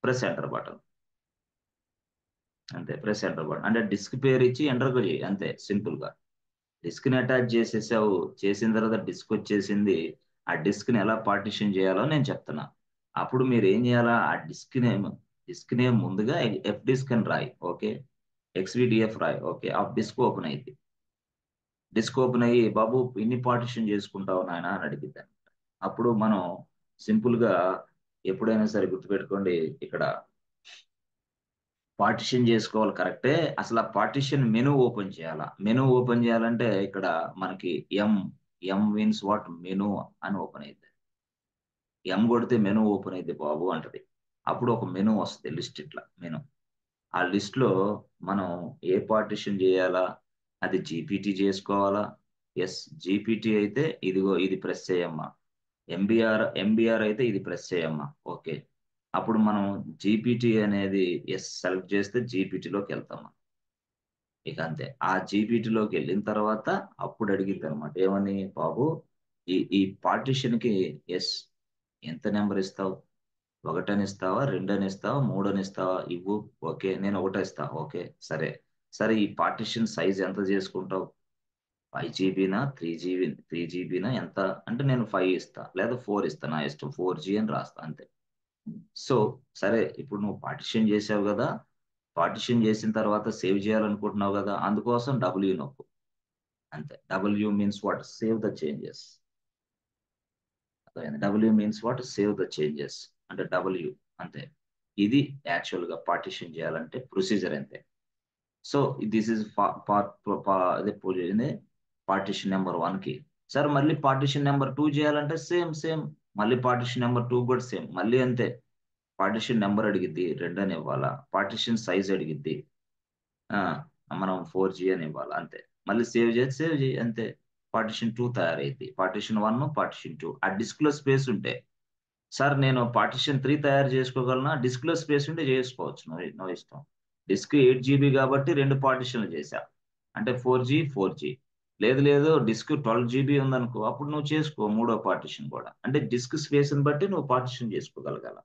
ప్రెస్ ఎంటర్ బటన్. అంతే, ప్రెస్ ఎంటర్ బటన్ అంటే డిస్క్ పేరు ఇచ్చి ఎంటర్ చేయి, అంతే సింపుల్ గా. డిస్క్ని అటాచ్ చేసేసావు, చేసిన తర్వాత డిస్క్ వచ్చేసింది. ఆ డిస్క్ని ఎలా పార్టిషన్ చేయాలో నేను చెప్తున్నా. అప్పుడు మీరు ఏం చేయాలా, ఆ డిస్క్ నేమ్ ముందుగా ఎఫ్ డిస్క్ అని రాయి. ఓకే, ఎక్స్విడిఎఫ్ రాయి. ఓకే, ఆ డిస్క్ ఓపెన్ అయింది. డిస్క్ ఓపెన్ అయ్యి, బాబు ఇన్ని పార్టిషన్ చేసుకుంటావు నాయన అని అడిగిద్దాం. అప్పుడు మనం సింపుల్ గా ఎప్పుడైనా సరే గుర్తుపెట్టుకోండి, ఇక్కడ పార్టిషన్ చేసుకోవాలి కరెక్టే. అసలు ఆ పార్టిషన్ మెనూ ఓపెన్ చేయాలా. మెనూ ఓపెన్ చేయాలంటే ఇక్కడ మనకి ఎం ఎం మీన్స్ వాట్, మెనూ అని ఓపెన్ అయింది. ఎం కొడితే మెనూ ఓపెన్ అయింది బాబు అంటది. అప్పుడు ఒక మెనూ వస్తుంది, లిస్ట్, ఇట్లా మెనూ. ఆ లిస్ట్ లో మనం ఏ పార్టిషన్ చేయాలా, అది జీపీటీ చేసుకోవాలా. ఎస్, జీపీటీ అయితే ఇదిగో ఇది ప్రెస్ చేయమ్మా. ఎంబీఆర్ అయితే ఇది ప్రెస్ చేయమ్మా. ఓకే, అప్పుడు మనం జీపీటీ అనేది ఎస్ సెలెక్ట్ చేస్తే జీపీటీలోకి వెళ్తాం. ఇక అంతే. ఆ జీపీటీలోకి వెళ్ళిన తర్వాత అప్పుడు అడిగింది అనమాట, ఏమని, బాబు ఈ పార్టిషన్ కి ఎస్ ఎంత నెంబర్ ఇస్తావు, ఒకటని ఇస్తావా, రెండని ఇస్తావా, మూడని ఇస్తావా, ఇవ్వు. ఓకే, నేను ఒకటే ఇస్తా. ఓకే, సరే. సరే, ఈ పార్టిషన్ సైజ్ ఎంత చేసుకుంటావు, 5 జీబీనా, 3 జీబీనా ఎంత అంటే, నేను 5 ఇస్తా లేదా 4 ఇస్తా, నా ఇష్టం, 4G అని రాస్తా అంతే. సో సరే, ఇప్పుడు నువ్వు పార్టిషన్ చేసావు కదా, పార్టిషన్ చేసిన తర్వాత సేవ్ చేయాలనుకుంటున్నావు కదా, అందుకోసం డబ్ల్యూ నొక్కు. అంతే. W means what, save the changes. W means what, save the changes అంటే డబ్ల్యూ. అంతే. ఇది యాక్చువల్ గా పార్టిషన్ చేయాలంటే ప్రొసీజర్ అంతే. So this is partition number 1 కి. సార్ మళ్ళీ పార్టిషన్ నెంబర్ 2 చేయాలంటే సేమ్ సేమ్, మళ్ళీ పార్టిషన్ నెంబర్ 2 కూడా సేమ్, మళ్ళీ అంతే. పార్టిషన్ నెంబర్ అడిగిద్ది, 2 అని ఇవ్వాలా. పార్టిషన్ సైజ్ అడిగిద్ది, ఆ, మనం 4G అని ఇవ్వాలి అంతే. మళ్ళీ సేవ్ చేయి అంతే. పార్టిషన్ 2 తయారైంది. Partition 1, partition 2. ఆ డిస్క్ లో స్పేస్ ఉంటే, సార్ నేను పార్టిషన్ 3 తయారు చేసుకోగలనా, డిస్క్ లో స్పేస్ ఉంటే చేసుకోవచ్చు, నువ్వు ఇష్టం. డిస్క్ 8 GB కాబట్టి 2 పార్టిషన్లు చేశా, అంటే 4G. లేదు లేదు, డిస్క్ 12 GB ఉందనుకో, అప్పుడు నువ్వు చేసుకో మూడో పార్టిషన్ కూడా. అంటే డిస్క్ స్పేస్ ని బట్టి నువ్వు పార్టిషన్ చేసుకోగలగాల.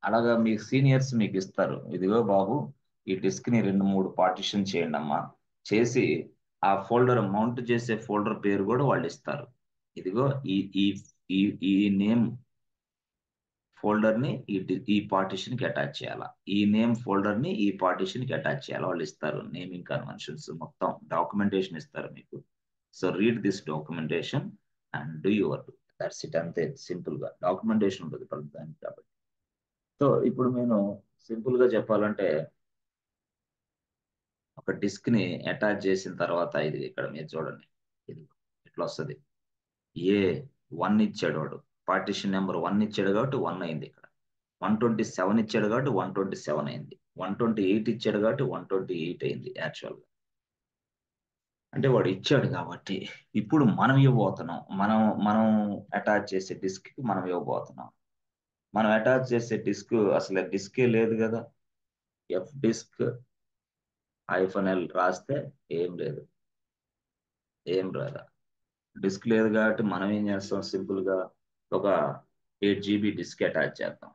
అలాగా మీ సీనియర్స్ మీకు ఇస్తారు, ఇదిగో బాబు ఈ డిస్క్ ని 2-3 పార్టిషన్ చేయండి అమ్మా, చేసి ఆ ఫోల్డర్ మౌంట్ చేసే ఫోల్డర్ పేరు కూడా వాళ్ళు ఇస్తారు. ఇదిగో ఈ ఈ ఈ ఈ నేమ్ ఫోల్డర్ ని ఈ పార్టిషన్ కి అటాచ్ చేయాలా, ఈ నేమ్ ఫోల్డర్ ని ఈ పార్టిషన్ కి అటాచ్ చేయాలా, వాళ్ళు ఇస్తారు. నేమింగ్ కన్వెన్షన్స్ మొత్తం డాక్యుమెంటేషన్ ఇస్తారు మీకు. So read this documentation and do your, that's it. అంతే, సింపుల్ గా డాక్యుమెంటేషన్ ఉంటుంది ప్రతిదానికి కాబట్టి. సో ఇప్పుడు నేను సింపుల్ గా చెప్పాలంటే, ఒక డిస్క్ ని అటాచ్ చేసిన తర్వాత, ఇది ఇక్కడ మీరు చూడండి, ఇది ఇట్లా వస్తుంది. ఏ 1 ఇచ్చాడు వాడు, పార్టిషన్ నెంబర్ 1 ఇచ్చాడు కాబట్టి 1 అయింది. ఇక్కడ 127 ఇచ్చాడు కాబట్టి 127 అయింది. 128 ఇచ్చాడు కాబట్టి 128 అయింది యాక్చువల్ గా. అంటే వాడు ఇచ్చాడు కాబట్టి ఇప్పుడు మనం ఇవ్వబోతున్నాం. మనం అటాచ్ చేసే డిస్క్ కి మనం ఇవ్వబోతున్నాం. మనం అటాచ్ చేసే డిస్క్ అసలు డిస్కే లేదు కదా. ఎఫ్ డిస్క్ -L రాస్తే ఏం లేదు, ఏం రాదా. డిస్క్ లేదు కాబట్టి మనం ఏం చేస్తాం, సింపుల్ గా ఒక 8 GB డిస్క్ అటాచ్ చేద్దాం.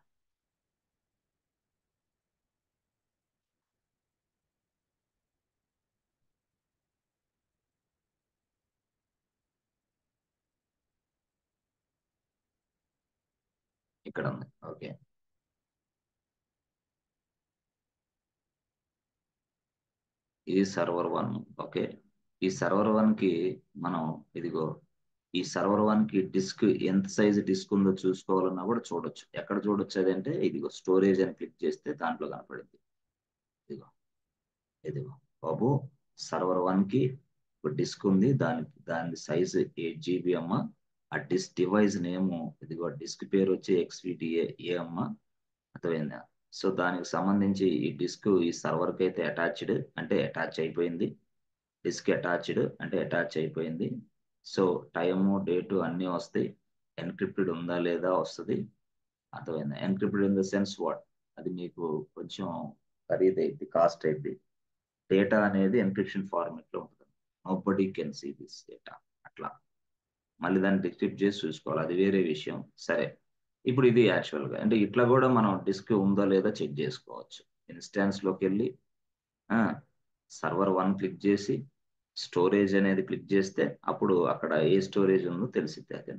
ఇక్కడ ఉంది. ఓకే, ఇది సర్వర్ 1. ఓకే, ఈ సర్వర్ 1 కి మనం, ఇదిగో ఈ సర్వర్ 1 కి డిస్క్ ఎంత సైజు డిస్క్ ఉందో చూసుకోవాలన్నా కూడా చూడొచ్చు. ఎక్కడ చూడొచ్చు అది అంటే, ఇదిగో స్టోరేజ్ అని క్లిక్ చేస్తే దాంట్లో కనపడింది. ఇదిగో ఇదిగో బాబు, సర్వర్ 1 కి ఒక డిస్క్ ఉంది, దాని సైజ్ 8 GB అమ్మ. ఆ డిస్క్ డివైస్ నేమ్, ఇదిగో డిస్క్ పేరు వచ్చి XVDA అమ్మ. అర్థమైందా. సో దానికి సంబంధించి ఈ డిస్క్ ఈ సర్వర్ కి అయితే అటాచ్డ్ అంటే అటాచ్ అయిపోయింది. డిస్క్ అటాచ్డ్ అంటే అటాచ్ అయిపోయింది. సో టైము డేటు అన్నీ వస్తాయి. ఎన్క్రిప్టెడ్ ఉందా లేదా వస్తుంది. అర్థమైందా. Encrypted in the sense what, అది మీకు కొంచెం ఖరీదైద్ది, కాస్ట్ అయింది. డేటా అనేది ఎన్క్రిప్షన్ ఫార్మెట్ లో ఉంటుంది. Nobody can see this data. అట్లా మళ్ళీ దాన్ని డిక్రిప్ట్ చేసి చూసుకోవాలి, అది వేరే విషయం. సరే, ఇప్పుడు ఇది యాక్చువల్ గా అంటే ఇట్లా కూడా మనం డిస్క్ ఉందో లేదో చెక్ చేసుకోవచ్చు. ఇన్స్టాన్స్ లోకి వెళ్ళి సర్వర్ 1 క్లిక్ చేసి స్టోరేజ్ అనేది క్లిక్ చేస్తే అప్పుడు అక్కడ ఏ స్టోరేజ్ ఉందో తెలిసిద్ది అదే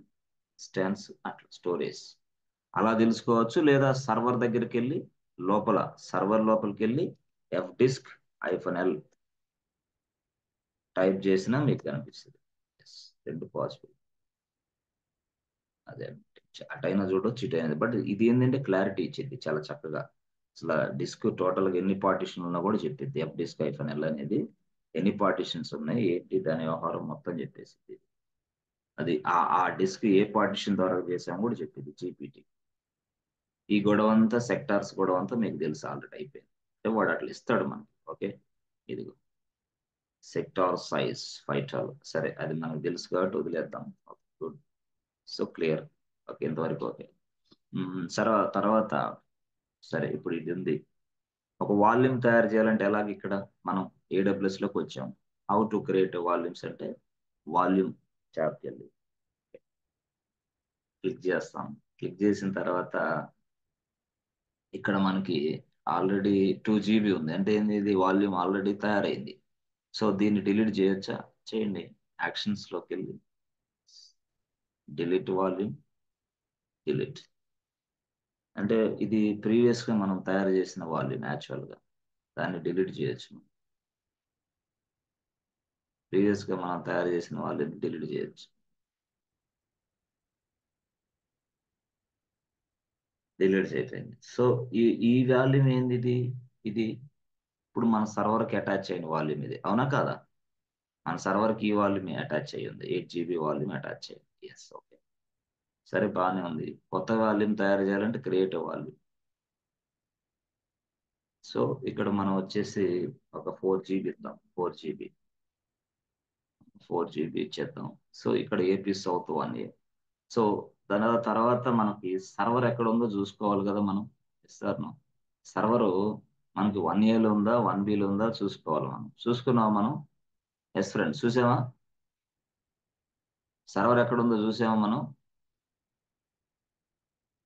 స్టాన్స్ అట్లా స్టోరేజ్ అలా తెలుసుకోవచ్చు. లేదా సర్వర్ దగ్గరికి వెళ్ళి సర్వర్ లోపలికి వెళ్ళి ఎఫ్ డిస్క్ -L టైప్ చేసినా మీకు కనిపిస్తుంది. రెండు పాసిబుల్. అదే అటైనా చూడొచ్చు, ఇటైనా. బట్ ఇది ఏంటంటే క్లారిటీ ఇచ్చింది చాలా చక్కగా. అసలు డిస్క్ టోటల్గా ఎన్ని పార్టిషన్ ఉన్నా కూడా చెప్పిద్ది. ఎఫ్ డిస్క్ -L అనేది ఎన్ని పార్టిషన్స్ ఉన్నాయి ఏంటి దాని వ్యవహారం మొత్తం చెప్పేసింది. అది ఆ డిస్క్ ఏ పార్టిషన్ ద్వారా చేసామో కూడా చెప్పింది జీపీటీ. ఈ గొడవ అంతా సెక్టార్స్ గొడవ అంతా మీకు తెలుసు ఆల్రెడీ అయిపోయింది. అంటే వాడు అట్లా ఇస్తాడు మనకి. ఓకే, ఇదిగో సెక్టార్ సైజ్ ఫైటాల్. సరే, అది మనకు తెలుసు కాబట్టి వదిలేద్దాం. గుడ్. So clear. ఓకే, ఇంతవరకు ఓకే. తర్వాత సరే, ఇప్పుడు ఇది ఉంది. ఒక వాల్యూమ్ తయారు చేయాలంటే ఎలాగ ఇక్కడ మనం ఏడబ్ల్యూఎస్ లోకి వచ్చాం. హౌ టు క్రియేట్ వాల్యూమ్స్ అంటే వాల్యూమ్ ట్యాబ్కి వెళ్ళి క్లిక్ చేస్తాం. క్లిక్ చేసిన తర్వాత ఇక్కడ మనకి ఆల్రెడీ 2 GB ఉంది. అంటే ఏంది, ఇది వాల్యూమ్ ఆల్రెడీ తయారైంది. సో దీన్ని డిలీట్ చేయొచ్చా? చేయండి. యాక్షన్స్ లోకి వెళ్ళి డిలీట్ వాల్యూమ్, డిలీట్. అంటే ఇది ప్రీవియస్ గా మనం తయారు చేసిన వాల్యూమ్ యాక్చువల్ గా, దాన్ని డిలీట్ చేయొచ్చు. ప్రీవియస్ గా మనం తయారు చేసిన వాల్యూమ్ డిలీట్ చేయొచ్చు. డిలీట్ అయిపోయింది. సో ఈ వాల్యూమ్ ఏంది, ఇది ఇప్పుడు మన సర్వర్కి అటాచ్ అయిన వాల్యూమ్ ఇది, అవునా కాదా? మన సర్వర్కి ఈ వాల్యూమ్ అటాచ్ అయ్యి ఉంది. 8 GB వాల్యూమ్ అటాచ్ అయ్యింది. ఎస్, ఓకే, సరే, బాగానే ఉంది. కొత్త వాల్యూమ్ తయారు చేయాలంటే క్రియేట్ వాల్యూమ్. సో ఇక్కడ మనం వచ్చేసి ఒక 4 GB ఇద్దాం. 4 GB ఇచ్చేద్దాం. సో ఇక్కడ ఏపీ సౌత్ 1A. సో దాని తర్వాత మనకి సర్వర్ ఎక్కడ ఉందో చూసుకోవాలి కదా మనం. ఇస్తాను సర్వరు మనకి 1Aలో ఉందా 1Bలో ఉందా చూసుకోవాలి. మనం చూసుకున్నావా మనం? ఎస్ ఫ్రెండ్, చూసామా? సర్వర్ ఎక్కడ ఉందో చూసామా మనం?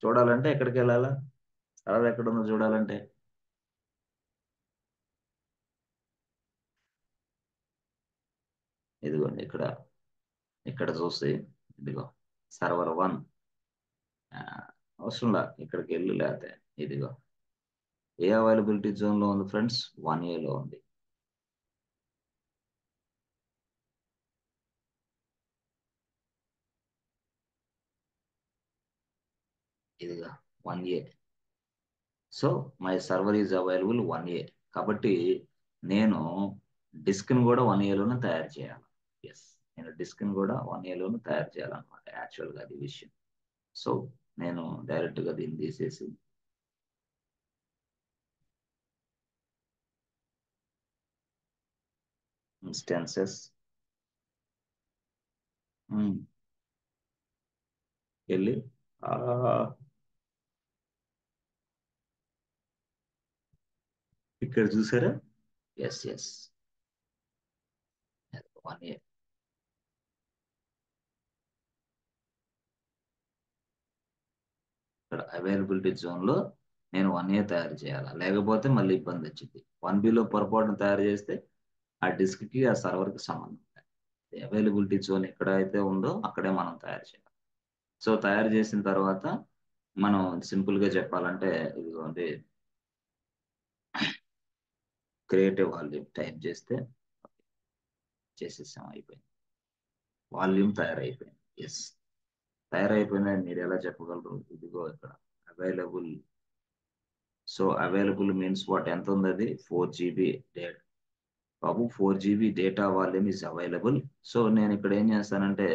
చూడాలంటే ఎక్కడికి వెళ్ళాలా? సర్వర్ ఎక్కడ ఉందో చూడాలంటే ఇదిగోండి, ఇక్కడ చూస్తే ఇదిగో సర్వర్ 1 అవసరంలా, ఇక్కడికి వెళ్ళి లేకపోతే ఇదిగో ఏ అవైలబిలిటీ జోన్ లో ఉంది ఫ్రెండ్స్? 1Aలో ఉంది. ఇదిగా 1A. So my server is available 1A. కాబట్టి నేను డిస్క్ని కూడా 1Aలోనే తయారు చేయాలి. ఎస్, నేను డిస్క్ని కూడా 1Aలోనే తయారు చేయాలన్నమాట యాక్చువల్గా, అది విషయం. సో నేను డైరెక్ట్గా దీన్ని తీసేసి ఇన్స్టాన్సెస్ వెళ్ళి ఇక్కడ చూసారా? Yes 1A. ఇక్కడ అవైలబిలిటీ జోన్లో నేను 1A తయారు చేయాలి, లేకపోతే మళ్ళీ ఇబ్బంది వచ్చింది. 1Bలో పొరపాటున తయారు చేస్తే ఆ డిస్క్కి ఆ సర్వర్కి సంబంధం. అవైలబిలిటీ జోన్ ఎక్కడైతే ఉందో అక్కడే మనం తయారు చేయాలి. సో తయారు చేసిన తర్వాత మనం సింపుల్గా చెప్పాలంటే ఇదిగోండి, క్రియేటివ్ వాల్యూమ్ టైప్ చేసేసాం, అయిపోయింది. వాల్యూమ్ తయారైపోయింది. ఎస్, తయారైపోయిందని మీరు ఎలా చెప్పగలరు? ఇదిగో ఇక్కడ available. So available means what? ఎంత ఉంది అది? 4 GB data. Babu 4 GB data volume is available. So నేను ఇక్కడ ఏం చేస్తానంటే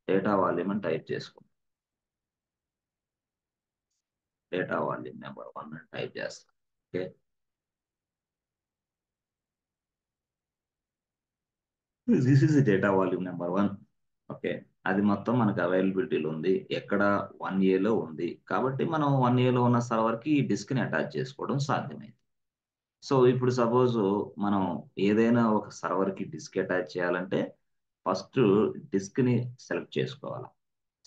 డేటా వాల్యూమ్ అని టైప్ చేసుకుంటాను. డేటా వాల్యూమ్ నెంబర్ 1 అని టైప్ చేస్తాను. Okay, this is data volume number 1. Okay, అది మొత్తం మనకు అవైలబిలిటీలో ఉంది. ఎక్కడ? 1Aలో ఉంది. కాబట్టి మనం 1Aలో ఉన్న సర్వర్కి ఈ డిస్క్ని అటాచ్ చేసుకోవడం సాధ్యమైంది. సో ఇప్పుడు సపోజ్ మనం ఏదైనా ఒక సర్వర్కి డిస్క్ అటాచ్ చేయాలంటే ఫస్ట్ డిస్క్ని సెలెక్ట్ చేసుకోవాలి.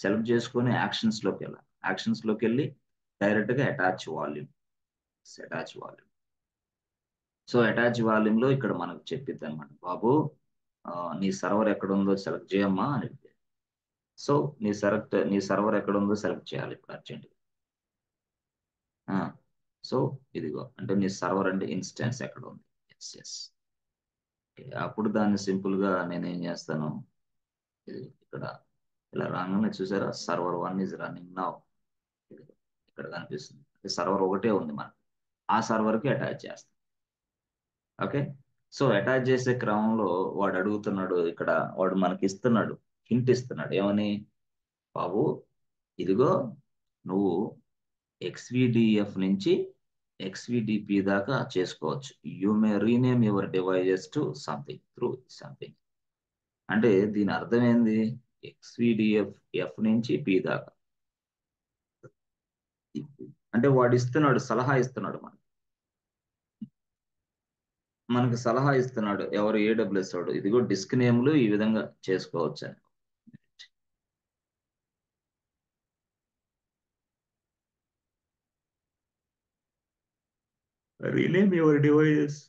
సెలెక్ట్ చేసుకొని యాక్షన్స్లోకి వెళ్ళాలి. యాక్షన్స్లోకి వెళ్ళి డైరెక్ట్గా attach volume. So attach volume లో ఇక్కడ మనకు చెప్పిద్ది అనమాట, బాబు నీ సర్వర్ ఎక్కడ ఉందో సెలెక్ట్ చేయమ్మా అని. సో నీ సర్వర్ ఎక్కడ ఉందో సెలెక్ట్ చేయాలి ఇప్పుడు అర్జెంట్. సో ఇదిగో అంటే నీ సర్వర్ అంటే ఇన్స్టెన్స్ ఎక్కడ ఉంది. Yes yes. అప్పుడు దాన్ని సింపుల్ గా నేనేం చేస్తాను, ఇక్కడ ఇలా రాగానే చూసారా, సర్వర్ 1 ఈజ్ రన్నింగ్ నౌ. ఇక్కడ కనిపిస్తుంది సర్వర్ ఒకటే ఉంది మనకి, ఆ సర్వర్ కి అటాచ్ చేస్తాం. ఓకే. సో అటాచ్ చేసే క్రమంలో వాడు అడుగుతున్నాడు, ఇక్కడ వాడు మనకి ఇస్తున్నాడు, హింట్ ఇస్తున్నాడు ఏమని, బాబు ఇదిగో నువ్వు ఎక్స్విడిఎఫ్ నుంచి ఎక్స్విడిపి దాకా చేసుకోవచ్చు. You may rename your devices to something through something. అంటే దీని అర్థం ఏంది, ఎఫ్ నుంచి పి దాకా. అంటే వాడు ఇస్తున్నాడు, సలహా ఇస్తున్నాడు మనకి సలహా ఇస్తున్నాడు ఎవరు, ఏడబ్ల్యూఎస్ వాడు, ఇదిగో డిస్క్ నేమ్లు ఈ విధంగా చేసుకోవచ్చు అని. Rename your devices.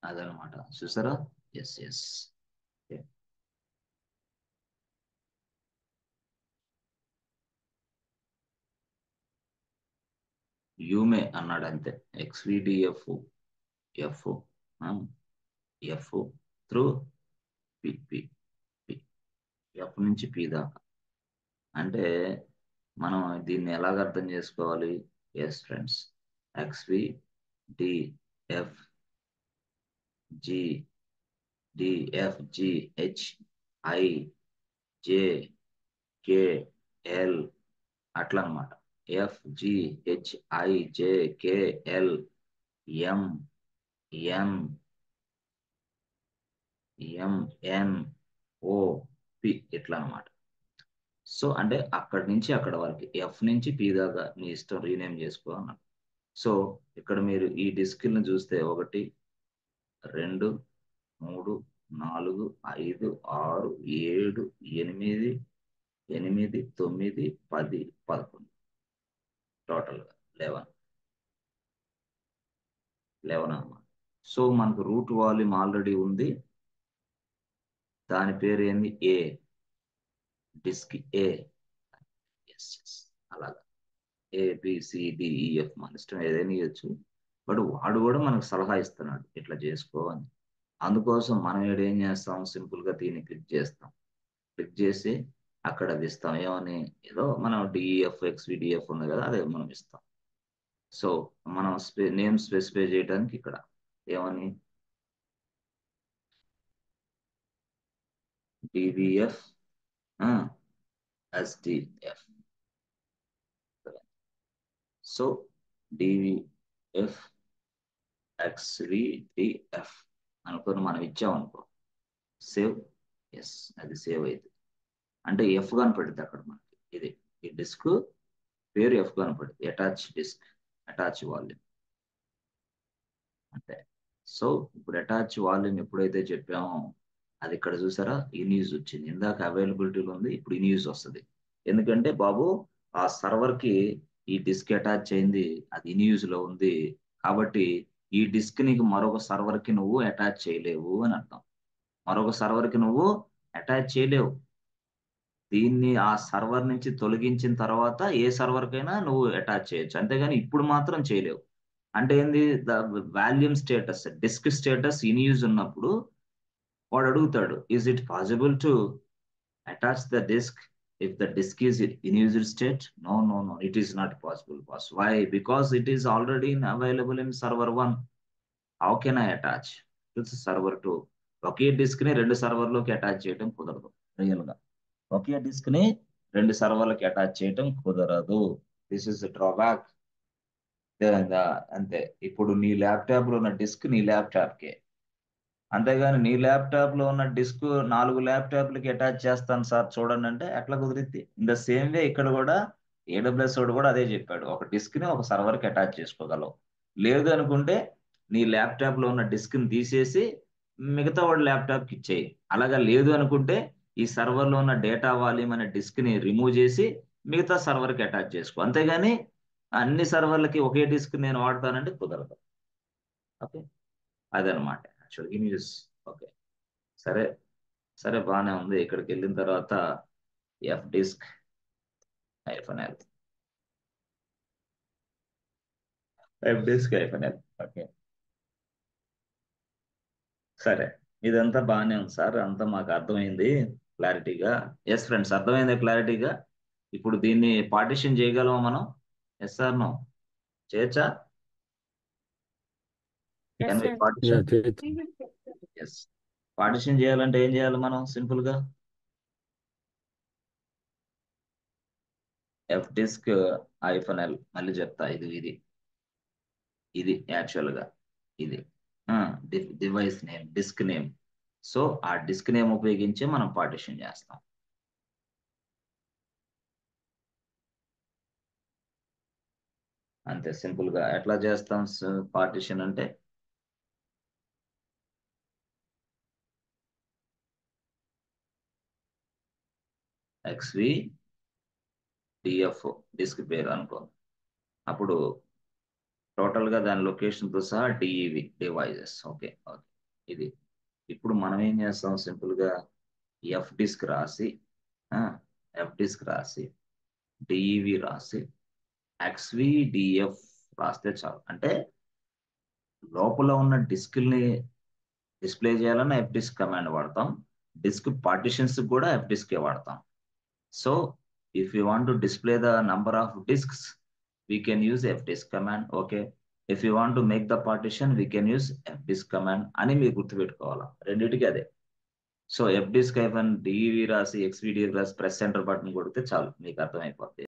అదనమాట, చూసారా. Yes yes. యూమే అన్నాడు అంతే. XVDF F F through P P P, F నుంచి పి దాకా. అంటే మనం దీన్ని ఎలాగ అర్థం చేసుకోవాలి. Yes friends, XV DF G DF G H I J K L అట్లా అనమాట. F G H I J K L M N MN O P ఇట్లా అనమాట. సో అంటే అక్కడి నుంచి అక్కడ వరకు, ఎఫ్ నుంచి పి దాకా నీ ఇష్టం రీనేమ్ చేసుకో అన్నాడు. సో ఇక్కడ మీరు ఈ డిస్క్ని చూస్తే 1 2 3 4 5 6 7 8 8 9 10 11 టోటల్గా 11 అన్నమాట. సో మనకు రూట్ వాల్యూమ్ ఆల్రెడీ ఉంది, దాని పేరు ఏంది, A disk A. Yes yes. అలాగా ఏబిసిడిఈఎఫ్ మన ఇష్టం ఏదైనా ఇవ్వచ్చు, బట్ వాడు కూడా మనకు సలహా ఇస్తున్నాడు ఇట్లా చేసుకో అని. అందుకోసం మనం ఏం చేస్తాం, సింపుల్ గా దీన్ని క్లిక్ చేస్తాం, క్లిక్ చేసి అక్కడ అది ఇస్తాం ఏమని, ఏదో మనం డిఈఎఫ్ ఎక్స్విడిఎఫ్ ఉంది కదా అదే మనం ఇస్తాం. సో మనం నేమ్ స్పెసిఫై చేయడానికి ఇక్కడ ఏమని, డివిఎఫ్ ఎస్డిఎఫ్. సో డివిఎఫ్ ఎక్స్విడిఎఫ్ అనుకుని మనం ఇచ్చామనుకో, సేవ్. ఎస్, అది సేవ్ అయింది. అంటే ఎఫ్ కనపడుతుంది అక్కడ మనకి, ఇది ఈ డిస్క్ పేరు ఎఫ్ కనపడుతుంది, అటాచ్ డిస్క్, అటాచ్ వాల్యూమ్ అంతే. సో ఇప్పుడు అటాచ్ వాల్యూమ్ ఎప్పుడైతే చెప్పామో అది ఇక్కడ చూసారా ఇన్యూజ్ వచ్చింది, ఇందాక అవైలబిలిటీలో ఉంది, ఇప్పుడు ఇన్యూజ్ వస్తుంది. ఎందుకంటే బాబు ఆ సర్వర్ కి ఈ డిస్క్ అటాచ్ అయింది, అది ఇన్యూజ్ లో ఉంది, కాబట్టి ఈ డిస్క్ నీకు మరొక సర్వర్ కి నువ్వు అటాచ్ చేయలేవు అని అర్థం. మరొక సర్వర్ కి నువ్వు అటాచ్ చేయలేవు, దీన్ని ఆ సర్వర్ నుంచి తొలగించిన తర్వాత ఏ సర్వర్ కైనా నువ్వు అటాచ్ చేయొచ్చు, అంతేగాని ఇప్పుడు మాత్రం చేయలేవు. అంటే ఏంది, the volume status, disk status in use ఉన్నప్పుడు వాడు అడుగుతాడు, is it possible to attach the disk if the disk is in used state. No no no, it is not possible boss. Why? Because it is already available in server 1. How can I attach to server 2? ఒకే disk ని 2 సర్వర్లోకి attach చేయడం కుదరదు. Real గా ఒకే disk ని 2 సర్వర్లకి attach చేయడం కుదరదు. This is drawback. అంతే. ఇప్పుడు నీ ల్యాప్టాప్ లో ఉన్న డిస్క్ నీ ల్యాప్టాప్ కే, అంతేగాని నీ ల్యాప్టాప్ లో ఉన్న డిస్క్ 4 ల్యాప్టాప్లకి అటాచ్ చేస్తాను సార్ చూడండి అంటే ఎట్లా కుదిరిద్ది. ఇన్ ద సేమ్ వే ఇక్కడ కూడా ఏడబ్ల్యూఎస్ వాడు కూడా అదే చెప్పాడు, ఒక డిస్క్ ని ఒక సర్వర్ కి అటాచ్ చేసుకోగలవు, లేదు అనుకుంటే నీ ల్యాప్టాప్ లో ఉన్న డిస్క్ ని తీసేసి మిగతా వాడి ల్యాప్టాప్ కి ఇచ్చేయి. అలాగా లేదు అనుకుంటే ఈ సర్వర్ లో ఉన్న డేటా వాల్యూమ్ అనే డిస్క్ ని రిమూవ్ చేసి మిగతా సర్వర్ కి అటాచ్ చేసుకో. అంతేగాని అన్ని సర్వర్లకి ఒకే డిస్క్ నేను వాడతానంటే కుదరదు. ఓకే, అదనమాట యాక్చువల్గా న్యూస్. ఓకే, సరే సరే బాగానే ఉంది. ఇక్కడికి వెళ్ళిన తర్వాత F disc -L, F disc -L. Okay, సరే, ఇదంతా బాగానే ఉంది సార్, అంతా మాకు అర్థమైంది క్లారిటీగా. ఎస్ ఫ్రెండ్స్, అర్థమైంది క్లారిటీగా. ఇప్పుడు దీన్ని పార్టిషన్ చేయగలమా మనం? ఎస్ సార్, నో చేయొచ్చా? Yes can we sir. Yeah, partition? చేయొచ్చు. ఎస్. పార్టిషన్ చేయాలంటే ఏం చేయాలి మనం? సింపుల్ గా ఎఫ్ డిస్క్ -L, మళ్ళీ చెప్తా, ఇది యాక్చువల్ గా ఇది device name, disk name. So ఆ డిస్క్ నేమ్ ఉపయోగించి మనం పార్టిషన్ చేస్తాం. అంతే సింపుల్ గా. ఎట్లా చేస్తాం పార్టిషన్ అంటే? XVDF డిస్క్ పేరు అనుకో. అప్పుడు టోటల్ గా దాని లొకేషన్ తో సహా DEV, డివైజెస్. ఓకే ఓకే, ఇది. ఇప్పుడు మనం ఏం చేస్తాం? సింపుల్ గా ఎఫ్ డిస్క్ రాసి, DEV రాసి, XVDF రాస్తే చాలు. అంటే లోపల ఉన్న డిస్క్ని డిస్ప్లే చేయాలన్నా ఎఫ్ డిస్క్ కమాండ్ వాడతాం. డిస్క్ పార్టిషన్స్ కూడా ఎఫ్ డిస్క్ వాడతాం. So if you want to display the number of discs, we can use fdisk command. Okay, if you want to make the partition, we can use fdisk command అని మీరు గుర్తుపెట్టుకోవాలా, రెండింటికి అదే. So fdisk -dev రాసి XVDF రాసి press enter button కొడితే చాలు, మీకు అర్థమైపోతుంది.